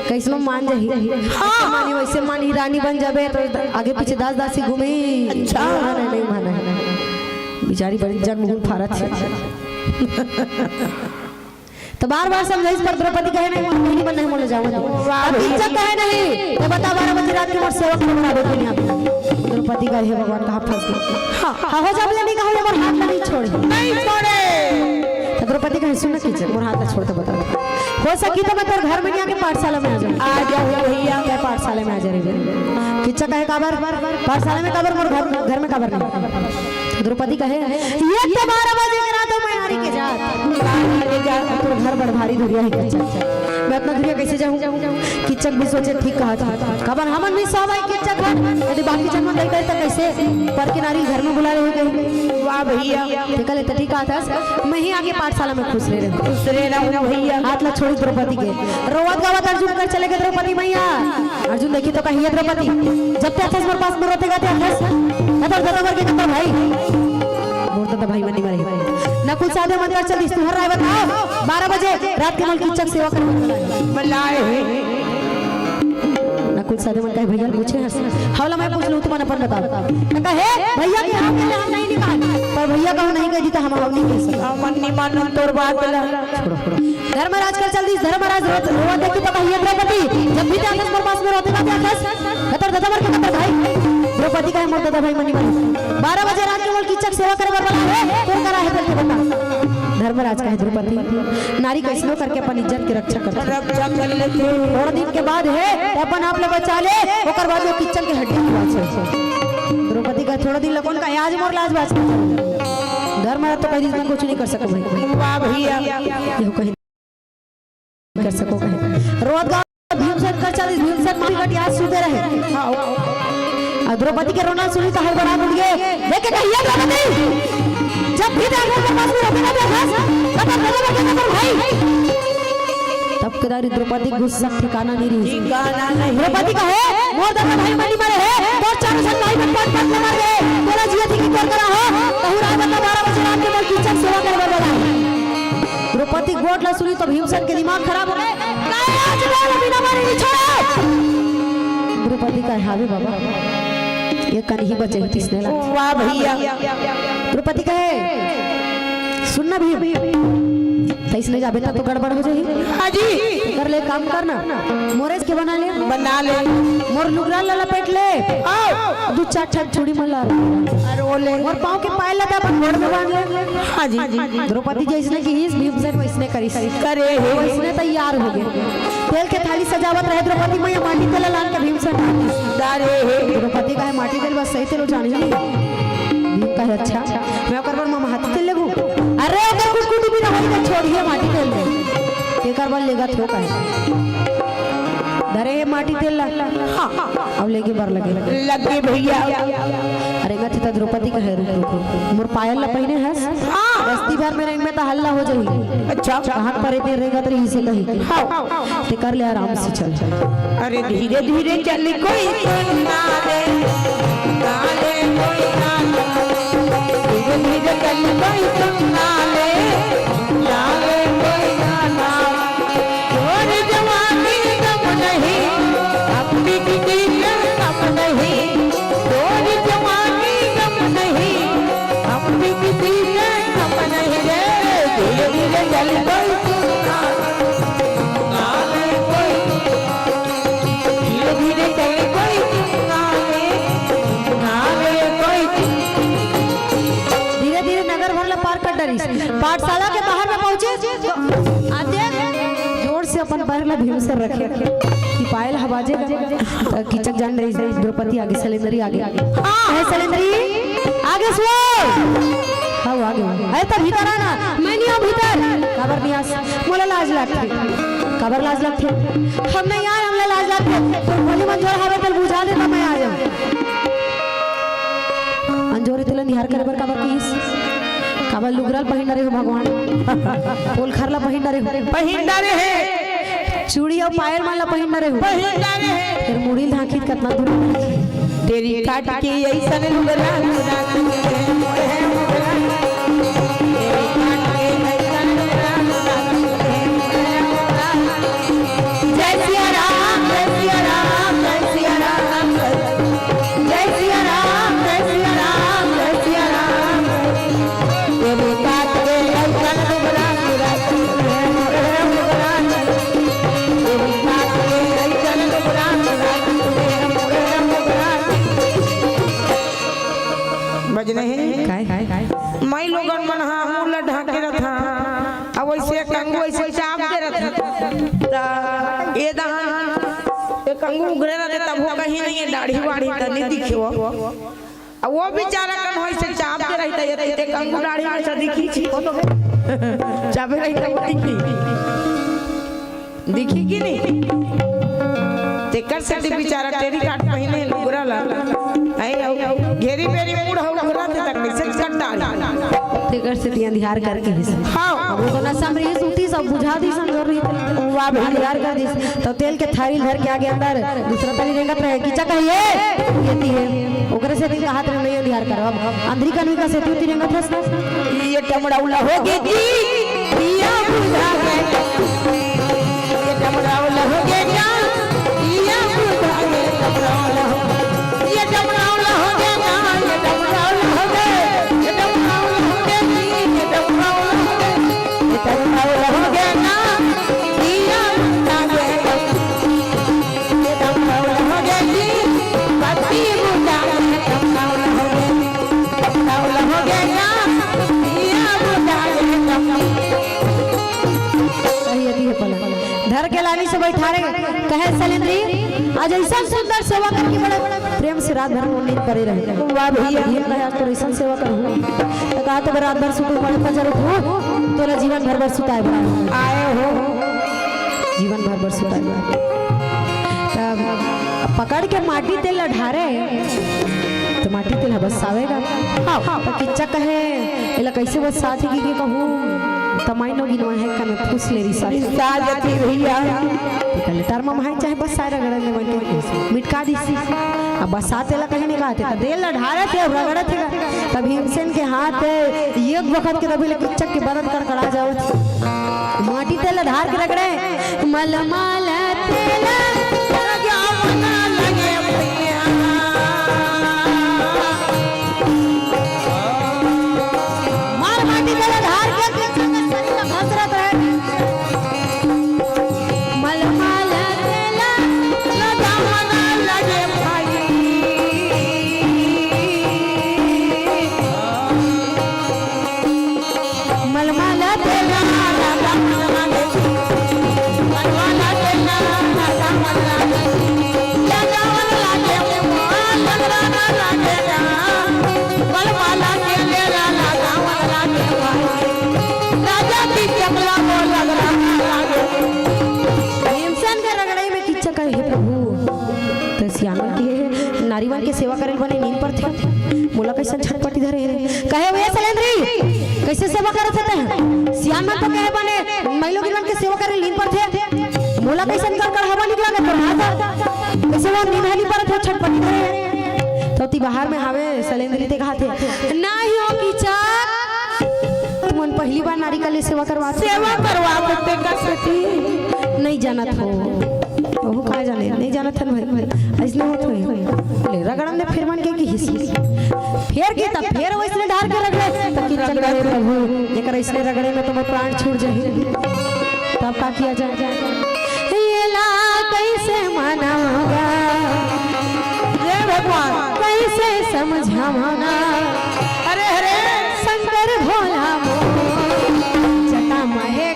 S1: कैसनो मान जाही हाँ मानी वैसे मानी रानी बन जाबे तो आगे पीछे दास दासी घूमे अच्छा नहीं माना बेचारी बड़ी जन्मभूमि भारत है तो बार समझाइस पर द्रौपदी कहे नहीं बन नहीं मोले जाऊंगा अब इज्जत कहे नहीं तो बता 12 बजे रात के मोर सेवक को बना दो दुनिया पे द्रौपदी कहे हे भगवान कहां फंस गई हां हो जाबले नहीं कहो मोर हाथ नहीं छोड़े
S2: नहीं छोड़े
S1: तो द्रौपदी कहे सुन कीजिए मोर हाथ छोड़ तो बता हो सकी तो मैं तेरे घर में नहीं आके पाठशाला में आ जाऊं भैया मैं पाठशाला में आ जा रही किच्चा कहे काबर पाठशाला में काबर मोर घर में काबर नहीं द्रौपदी कहे ये तो 12 बजे के रात में हारी के जात तो घर बड़ भारी धुरिया है किच्चा मैं इतना धुरिया कैसे जाऊं किच्चक भी सोचे ठीक कहा था काबर हमन भी सब आई किच्चक यदि बाकी जन्म नहीं करे तो कैसे पर के नारी घर में बुला रहे हो गई
S2: वाह भैया
S1: देखले तो ठीक कहा था मैं ही आगे पाठशाला में खुश रहे
S2: दूसरे ना भैया
S1: हाथ ला छोड़ी द्रौपदी के रोवत गावत अर्जुन कर चले गए द्रौपदी मैया अर्जुन देखी तो कहिए द्रौपदी जब तक मेरे पास में रोते गाते हंस कतर दरबार के कतर भाई बोलता था भाई मनी मरे नकुल साधे मंदिर चल इस तुहर राय बताओ 12 बजे रात के मलकी चक सेवा करने
S2: मलाए
S1: नकुल साधे मन कहे भैया पूछे हंस हवला मैं पूछ लूं तुम अपन बताओ कहे भैया के हम नहीं निकाल पर भैया कहो नहीं कही तो हम नहीं कह सकते
S2: मन नहीं मानो तोर बात ला
S1: छोड़ो धर्मराज कर चल दी धर्मराज रोवा देखी तो कहिए द्रौपदी जब भी आकाश पर पास में रोते गाते आकाश कतर दादा मर के कतर भाई द्रौपदी का मोर दादा भाई मनी मनी 12 बजे रात के मोल की चक सेवा करे वाला है तो करा है करके बता धर्मराज का है द्रौपदी नारी कैसनो करके अपन इज्जत की रक्षा करते
S2: रक्षा कर लेते
S1: थोड़ा दिन के बाद है तो अपन आप लोग बचा ले ओकर बाद वो किचन के हड्डी बात द्रौपदी का थोड़ा दिन लगन का आज मोर लाज बात धर्मराज तो कहीं दिन कुछ नहीं कर सको भाई
S2: वाह भैया
S1: ये कहीं कर सको कहीं रोज गांव भीमसेन कर चल भीमसेन मारी घटी आज सूते रहे द्रौपदी के रोना सुनी तो हर बड़ा मुड़ गए देखे कहिए द्रौपदी जब भी देखो के पास में रोकेगा तो भाई तब केदारी द्रौपदी गुस्सा ठिकाना नहीं रही
S2: गाना नहीं
S1: द्रौपदी कहे मोर दादा भाई मनी मरे है तोर चारों संग भाई में पांच पांच मार गए तोरा जिया थी की तोर करा हो कहू रात बता 12 बजे रात के मोर किचन सेवा करवा वाला द्रौपदी गोट ला सुनी तो भीमसेन के दिमाग खराब हो गए काहे आज बोल बिना मारे नहीं छोड़ो द्रौपदी का हावे बाबा ये कन्ही बचे किसने ला
S2: वाह भैया
S1: द्रौपदी कहे सुनना भी इसने जाबे तो गड़बड़ हो जाही
S2: हां जी
S1: कर ले काम करना मोरेज के बना ले मोर लुगरा ला लपेट ले
S2: आओ
S1: दो चार ठक चूड़ी मला
S2: अरे ओले
S1: मोर पांव के पाए लगा अपन मोड़ में बांध ले
S2: हां जी
S1: द्रौपदी जैसने की इस भीमसेन वैसने करी
S2: करे
S1: वैसने तैयार हो गए तेल के थाली सजावट रहे द्रौपदी मैया माटी तेल लान के भीमसेन
S2: दारे
S1: द्रौपदी का माटी तेल बस सही तेल जाने भीम का अच्छा मैं कर बार मामा हाथ तेल लेगू अरे अगर कुछ कुछ भी ना होई तो छोड़िए माटी तेल ले एक बार लेगा थो का धरे माटी तेल ला हां अब लेके बार लगे
S2: भैया
S1: अरे गति तो द्रौपदी का है रुक मोर पायल ला पहने है रस्ती भर में रंग में तो हल्ला हो जाई
S2: अच्छा
S1: हाथ पर इतने रहेगा तो इसे कही
S2: हां
S1: ते कर ले आराम से चल
S2: अरे धीरे धीरे चल कोई सुनना दे गाले कोई ना धीरे धीरे चल कोई सुनना ले गाले कोई ना और जवानी कम नहीं अपनी किसी कम नहीं और जवानी कम नहीं अपनी किसी कम नहीं रे धीरे धीरे चल कोई सुनना गाले कोई धीरे धीरे चल कोई गाले कोई
S1: धीरे धीरे नगर भर ला पार कर डरी पाठशाला के बाहर में पहुंचे आते जोर से अपन पैर ला भीम से रखे कि पायल हवाजे कीचक जान रही द्रौपदी आगे सलेंदरी आगे है सलेंदरी आगे सो हां आगे है तो भीतर आना मैं नहीं हूं भीतर खबर नहीं आस मोला लाज लगती खबर लाज लगती हम नहीं आए हमने लाज लगती तो बोली मंजोर हवे पर बुझा दे तो मैं आ जाऊं अंजोरी तुला निहार करे बर खबर कीस खबर लुगराल पहिन रे हो भगवान फूल खरला पहिन रे
S2: है
S1: चूड़ी और पायल माला पहिन रे हो फिर मुड़ी धाकी कितना दूर
S2: तेरी काट के ऐसा लुगरा कंगू उगरे रहते तब वो कहीं नहीं है दाढ़ी वाड़ी तनी दिखे वो बेचारा कन होई से चाप के रहता ये ते कंगू दाढ़ी में से दिखी छी चापे रहता वो दिखी कि नहीं तेकर से बेचारा टेरी काट पहने लुगरा ला घेरी बेरी मुड़ हो लुगरा ते तक कैसे कट्टा
S1: तेकर से ध्यान करके
S2: हां
S1: वो तो ना समरी सूती सब बुझा दी संजोर रही वा ध्यान कर दी तो तेल के थारी धर के आगे अंदर दूसरा तली रेंगत रहे किचा कहिए येती है ओकरे से दिन हाथ में नहीं ध्यान करो अब अंदरी कनवी का से तू रेंगत है
S2: ये टमड़ाउला हो गई जी दिया बुझा के ये टमड़ाउला हो गया क्या दिया बुझा के टमड़ाउला हो ये टमड़ाउला हो गया ना ये टमड़ाउला हो गया ये टमड़ाउला हो गया ये टमड़ाउला हो गया ये टमड़ाउला हो गया ना दिया बुझा के ये टमड़ाउला हो गया जी पति बुझा के टमड़ाउला हो गया टमड़ाउला हो गया ना
S1: धर के लानी से बैठा रहे कहे सलेंद्री आज ऐसा सुंदर सेवा करके बड़ा प्रेम से रात भर नींद पड़े रहे वाह भैया कहे आज तो ऐसा सेवा करूँ तो कहा तो रात भर सुतू पड़े पर जरूर हो तोरा जीवन भर सुताए बड़ा
S2: आए हो
S1: जीवन भर सुताए बड़ा तब पकड़ के माटी तेल ढारे तो माटी तेल बस आवेगा हाँ तो किच्चा कहे एला कैसे बस साथी की कहूँ तमाई नो गिनवा है कने फूस ले रही
S2: साजती भैया
S1: पहले टर्म में चाहे बस सारे रगड़ ले बन मिटका दी अब बस साथे ला कहीं नहीं कहते तो देल ढारे थे रगड़े थे तब भीमसेन के हाथ एक वक्त के तभी ले किच्चा के बरद कड़कड़ा जाओ माटी तेल ढार के रगड़े मलमाल तेल नारीवन के सेवा करे बने नींद पर थे मोला कैसे झटपटी धरे कहे भैया सलेंद्री कैसे सेवा करत थे सियान में तो कहे बने महिला गिरवन के सेवा करे नींद पर थे मोला कैसे कर हवा निकला के तो हाथ कैसे वो नींद हली पर थे झटपटी धरे तो ती बाहर में हावे सलेंद्री ते कहा थे नहीं हो कीचा तुमन पहली बार नारी का ले सेवा करवा
S2: सकते कर सकती
S1: नहीं जाना था वो कहा जाने नहीं जाना था भाई ऐसे होत ले रगड़न दे फिर मन के की हिस्सी फेर के तब फेर वैसे ढार के रगड़े तब की चल रहे प्रभु एकर ऐसे रगड़े में तो मैं प्राण छूट जाए तब का किया जाए ये ला कैसे मनाऊंगा
S2: ये भगवान
S1: कैसे समझाऊंगा
S2: अरे अरे
S1: शंकर भोला जटा महे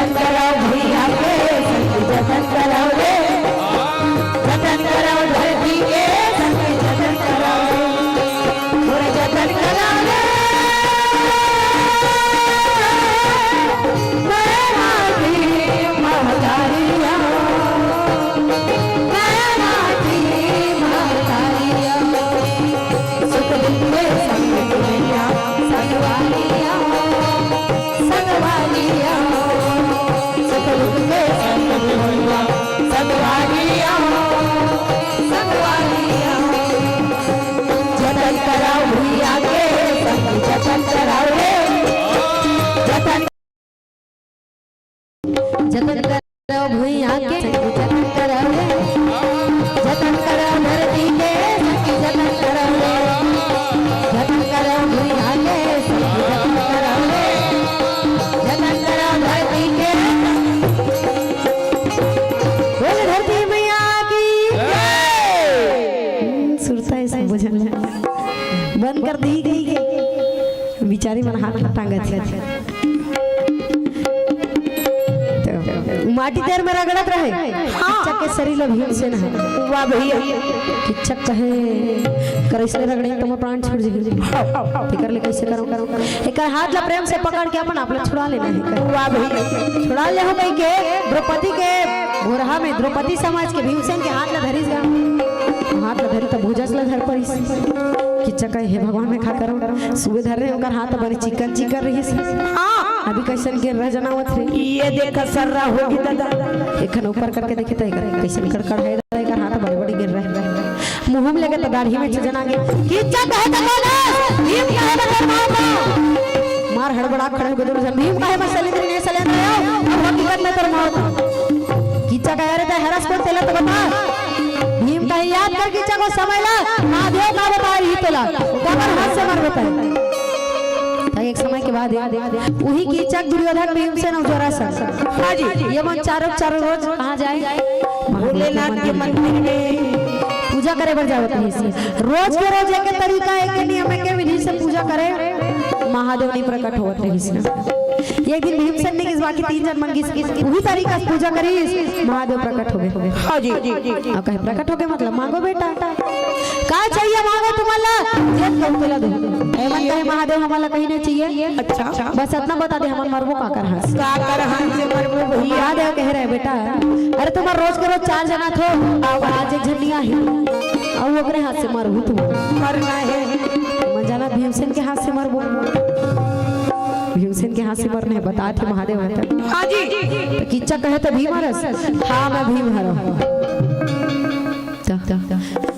S2: जतन कराओ भैया के सबके जतन कराओ रे जतन कराओ धरती के सबके जतन कराओ थोड़ा जतन कराओ रे जतन कराओ भैया के सबके जतन कराओ रे जतन
S1: जतन कराओ भैया के जतन कराओ रे
S2: जतन कराओ धरती के सबके जतन कराओ रे जतन कराओ भैया के सबके जतन कराओ रे जतन कराओ धरती के
S1: बोल धरती मैया की सुरता है सब बुझल बंद कर दी गई बिचारी मन हाथ टांगत है माटी देर में रगड़त रहे किच्चक के शरीर लो भीड़ से ना
S2: वाह भैया
S1: किच्चक कहे कर इसने रगड़े तो मैं प्राण छोड़ जाएगी फिकर ले कैसे करूं एक हाथ ला प्रेम से पकड़ के अपन आप छुड़ा लेना है
S2: वाह भैया
S1: छुड़ा ले हो गई के द्रौपदी के घोरहा में द्रौपदी समाज के भीमसेन के हाथ ला धरी हाथ ला धरी तो भुजस ला धर पड़ी किच्चक हे भगवान में खा करो सुबह धर रहे होकर हाथ बड़ी चिकन चिकन रही हां अभी कैसन गिर रह जनावत रे
S2: ये देख सर्रा होगी दादा
S1: एकन ऊपर करके देखे तो कैसन कड़कड़ है एकर हाथ बड़े बड़े गिर रहे मुंह में लगे तो दाढ़ी में जना गे किच्चक है तो बोले भीम काहे बकर मार मार हड़बड़ा खड़े हो गए भीम काहे मसलेंद्र ने सलेंद्र अब हकीकत में तर मौत किच्चक कह रहे थे हरस को तेला तो बता भीम का याद कर किच्चक को समय ला महादेव का बता रही तेला कमर हाथ से मार बता एक समय के बाद वही कीचक दुर्योधन भीमसेन और जरासंध
S2: हां जी
S1: ये मन चारों रोज कहां जाए
S2: भोलेनाथ के मंदिर में
S1: पूजा करे बर जावत है रोज के रोज एक तरीका एक नियम के विधि से पूजा करे महादेव नहीं प्रकट होत रही एक दिन भीमसेन ने किस बाकी 3 जन मन की वही तरीका से पूजा करी महादेव प्रकट हो गए
S2: हां जी
S1: अब कहे प्रकट हो गए मतलब मांगो बेटा का चाहिए मांगो तुम्हारा जेल कौन तुला दे एमन कहे महादेव हमारा कहीं नहीं चाहिए
S2: अच्छा
S1: बस इतना बता दे हम मरबो का कर हंस
S2: का कर हंस से मरबो भैया
S1: महादेव कह रहे बेटा अरे तुम्हारा रोज के रोज 4 जना थो आज एक झंडिया है और ओकरे हाथ से मरबू तू
S2: मरना है
S1: मन जाना भीमसेन के हाथ से मरबो भीमसेन के हाथ से मरने बता थे महादेव
S2: हां जी
S1: तो किच्चक कहे तो भीम हरस हां मैं भीम हरो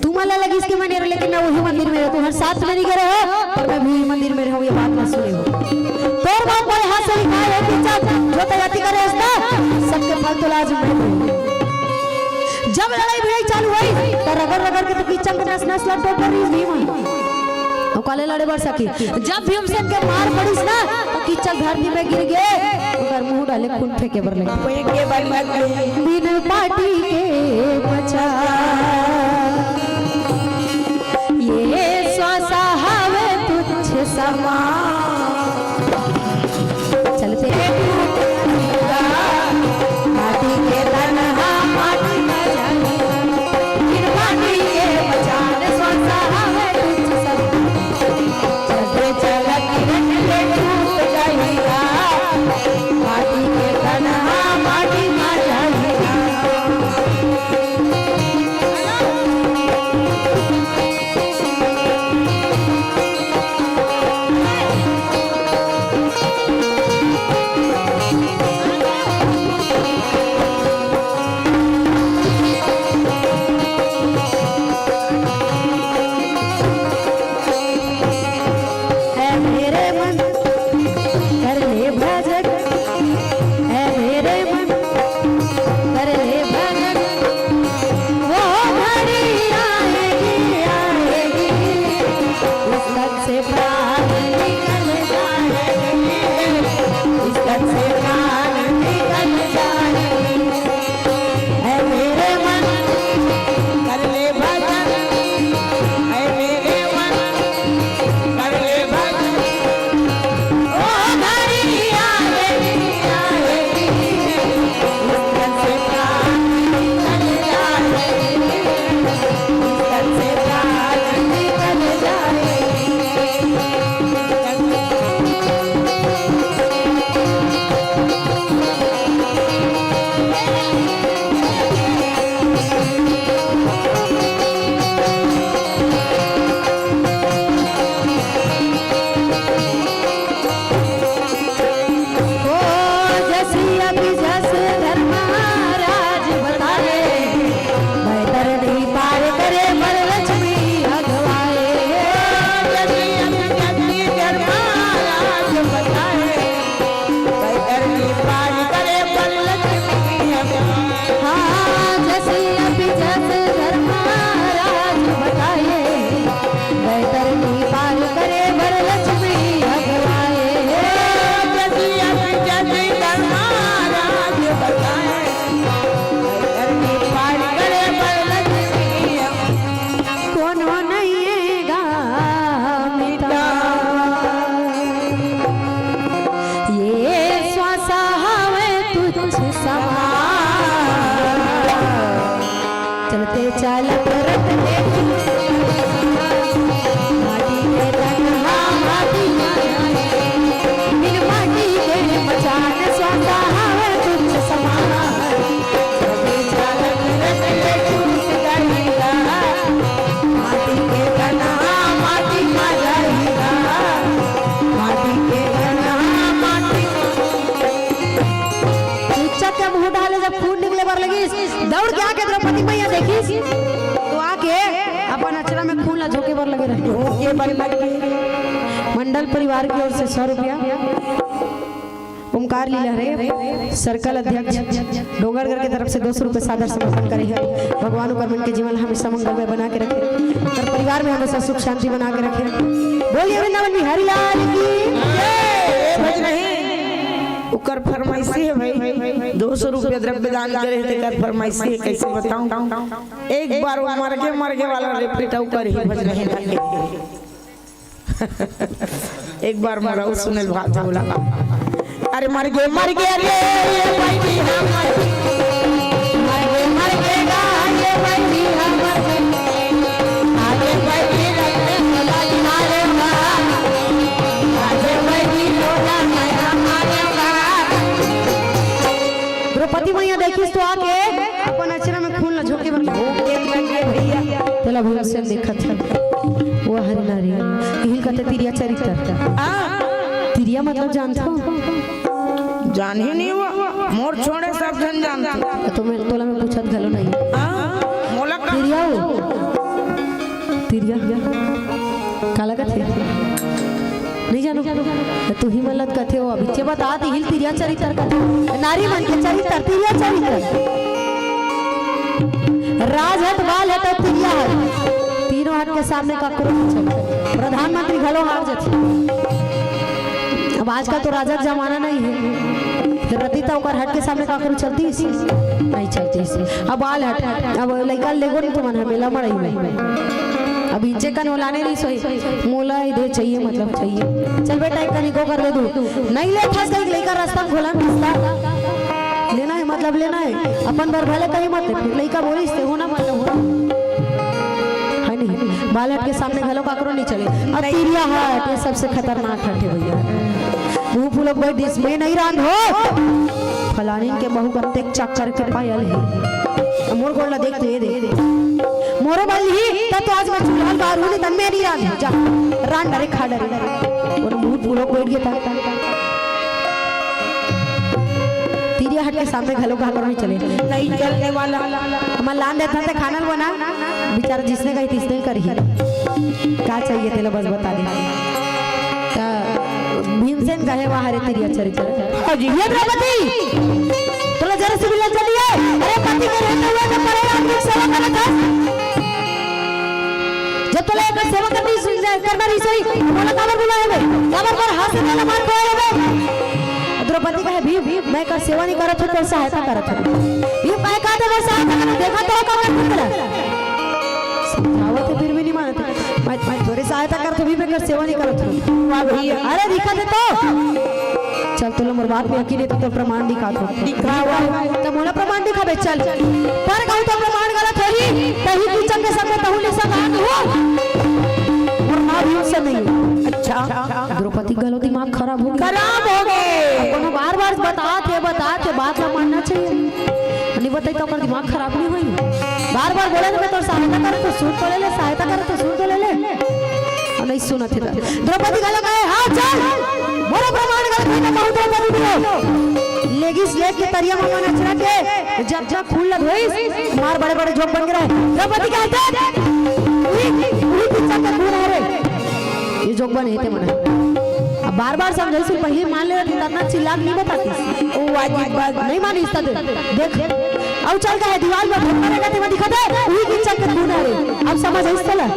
S1: तू मला लगी इसके मंदिर लेकिन मैं वही मंदिर में रहता हूं हर साथ में नहीं गए हो मैं भी मंदिर में रहूं ये बात ना सुने हो तोर बात बड़े हाथ से लिखा है किच्चक जो तैयारी करे इसका सबके फल तो लाजम है जब लड़ाई भिड़ाई चालू हुई तो रगड़ रगड़ के तो किच्चक के नस नस लड़ तो पड़ी भीम और काले लड़े बढ़ सकी जब भीमसेन के मार पड़ीस ना तो किच्चक धरती में गिर गए ओकर मुंह डाले खून फेंके बर लगे
S2: कोई के बार मत
S1: बिन पार्टी के बचा ये स्वसहावे तुच्छ समा चलते माटी के तन्हा माटी में जाने बिन पार्टी के बचा स्वसहावे तुच्छ समा चलते चलत किरण ले टूट जाएगा माटी के तन्हा माटी में जाएगा समान चलते चालत रत देखी माटी के रंगा माटी मिल माटी के मचान स्वाता है तुझ समान चलते चालत रत देखी गईगा माटी के रंगा माटी मजाईगा माटी के रंगा माटी चक्के मुंह डाले जब खून निकले बार लगी दौड़ के आके द्रौपदी मैया देखी तो आके अपन अचरा में खून ला झोंके बार लगे रहे
S2: ये बड़ी लगी
S1: मंडल परिवार की ओर से 100 रुपया ओमकार लीला रे सर्कल अध्यक्ष डोंगरगढ़ की तरफ से 200 रुपये सादर समर्पण करे है। भगवान ऊपर मन के जीवन हमेशा मंगलमय बना के रखे और परिवार में हमेशा सुख शांति बना के रखे। बोलिए वृंदावन बिहारी लाल की
S2: समझ नहीं उकर फरमाइशी है भाई 200 रुपया द्रव्य दान करे थे कर फरमाइशी है कैसे बताऊं एक बार वो मर के वाला रिपीट कर ही भज नहीं लगे एक बार मरा सुनील भाग बोला अरे मर गए अरे ये भाई भी हम मर गए गा ये भाई भी हम आगे भाई भी रखने वाला मारे आगे भाई भी लोला नया मारे
S1: द्रौपदी मैया देखी तो आके अपन अचरा में खून ला झोंके बार
S2: भैया
S1: तेला भैया से देखत है वो हरि नारी हिल कहते तिरिया चरित्र तिरिया मतलब जानते हो
S2: जान ही नहीं हुआ मोर छोड़े सब जन जानते
S1: तो मैं तोला में पूछत घलो नहीं
S2: मोला का
S1: तिरिया हो तिरिया काला कथे नहीं जानो तू ही मलत कथे हो अभी बता दी हिल तिरिया चरित्र कथे नारी मन के चरित्र तिरिया चरित्र राज हट बाल हट तिरिया हट तीनों हाथ के सामने का प्रधानमंत्री घलो हार जाते। अब आज का तो राजा जमाना नहीं है फिर रतीता होकर हट के सामने का करूँ चलती इसी नहीं चलती इसी अब बाल हट अब लड़का लेगो नहीं तो मन है मेला मड़ाई में अब इंचे का नोलाने नहीं सोई मोला इधर चाहिए मतलब चाहिए चल बेटा एक कनी को कर ले दू नहीं ले फंस गई लड़का रास्ता खोला रास्ता लेना है मतलब लेना है अपन भर भले कहीं मत फिर लड़का बोली इससे होना मतलब होना है नहीं बाल हट के सामने घलों का करो नहीं चले अब तिरिया हट ये सबसे खतरनाक हट है भैया मुंह फूलों कोई डिस्मे नहीं रांध हो फलानी के बहु कत्ते चक्कर के पायल है मोर गोला देख तो ये दे मोरो बल ही तो आज मैं चुलाल बाहर हूं तन में नहीं रांध जा रांध डरे खा डरे और मुंह फूलों बैठ गया तिरिया हट के सामने घलों का करो नहीं चले
S2: नहीं चलने वाला
S1: हमार लान देता था खाना बना बेचारा जिसने कही तीसने कर ही क्या चाहिए तेला बस बता दे भीमसेन कहे वहां हरे तिरिया चरित्र
S2: हाजी
S1: ये द्रौपदी तोला जरा से मिलने चलिए अरे पति के रहते हुए तो परे आदमी सेवा करना था जब तोला एक सेवा करनी करना नहीं सही बोला काबर बुलाए बे काबर पर हाथ से ना मार पाए बे द्रौपदी कहे भीम मैं कर सेवा नहीं करत हूं तो सहायता करत हूं भीम काय का दे सहायता करना देखा तो का कर समझावत फिर भी नहीं मानत मैं थोड़ी सहायता करत भी मैं कर सेवा नहीं करत हूं वाह भैया अरे दिखा दे तो चल तो मोर बात में यकीन है तो प्रमाण दिखा दो दिखावा तो मोला प्रमाण दिखा बे चल पर कहू तो प्रमाण गलत होई कहीं किचन के सामने तहु ले सब आन हो और ना भी उससे नहीं अच्छा द्रौपदी गलो दिमाग खराब हो गया कोनो बार-बार बताते बात ना मानना चाहिए नहीं बताई तो कर दिमाग खराब नहीं होई बार-बार बोले तो मैं तो सहायता कर तो सुन तो ले ले सहायता कर तो सुन तो ले ले और नहीं सुना थे द्रौपदी गलो कहे हां चल मोरा प्रमाण गलत है बहुत द्रौपदी दियो लेगिस लेग के तरिया में नचरा के जब खून लग गई मार बड़े-बड़े जोक बन गए द्रौपदी कहते पूरी पिक्चर का खून है रे ये जोक बने थे मने अब बार-बार समझाई से पहले मान ले रही इतना चिल्ला नहीं बताती ओ वाजिब बात नहीं मानी इसका देख अब चल का है दीवार में धक्का लगा ते दिखा दे वही किचक के खून है रे अब समझ आई चला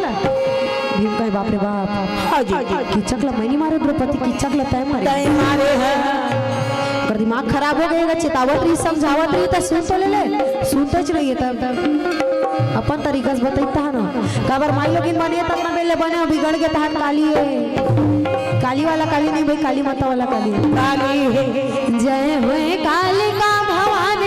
S1: भीम कहे बाप रे बाप हां जी किचक ला मैं नहीं मारे द्रौपदी किचक ला तय मारे है कर दिमाग खराब हो गएगा चेतावत रही समझावत रही तो सुन तो ले सुनते च रही है तब अपन तरीका से बताइता है ना काबर माई लोगिन बनिए तब ना बेले बने बिगड़ गए तहन काली है काली वाला काली नहीं भाई काली माता वाला काली है जय होए कालिका भवानी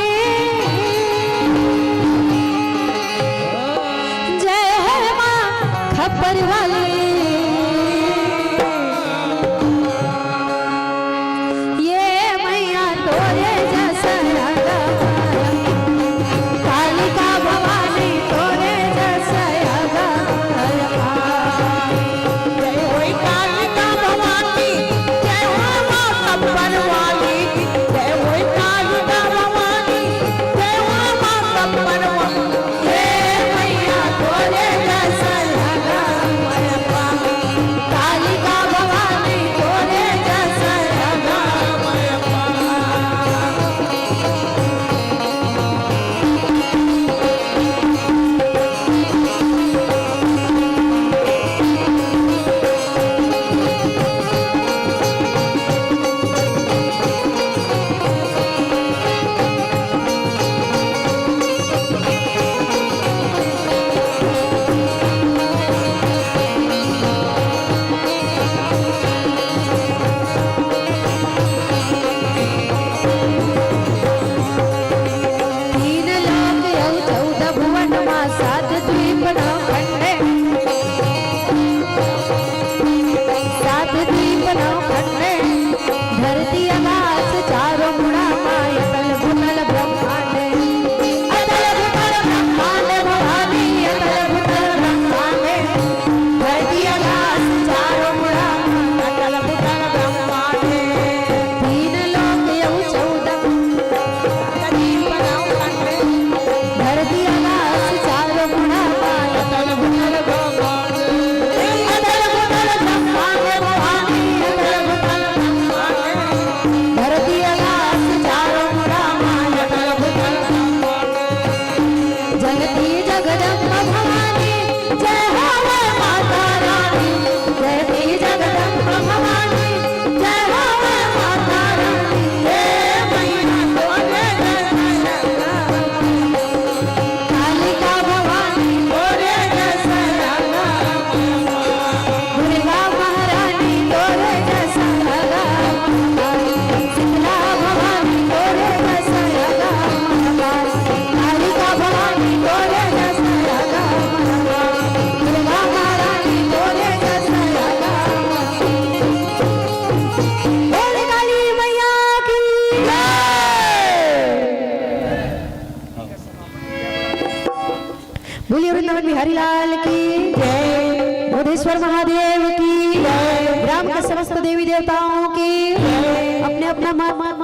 S1: बोलिए वृंदावन बिहारी लाल की जय, बोधेश्वर महादेव की जय, ग्राम के समस्त देवी देवताओं की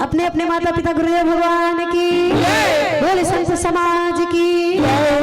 S1: अपने अपने माता पिता गुरुदेव भगवान की, बोले संत समाज की।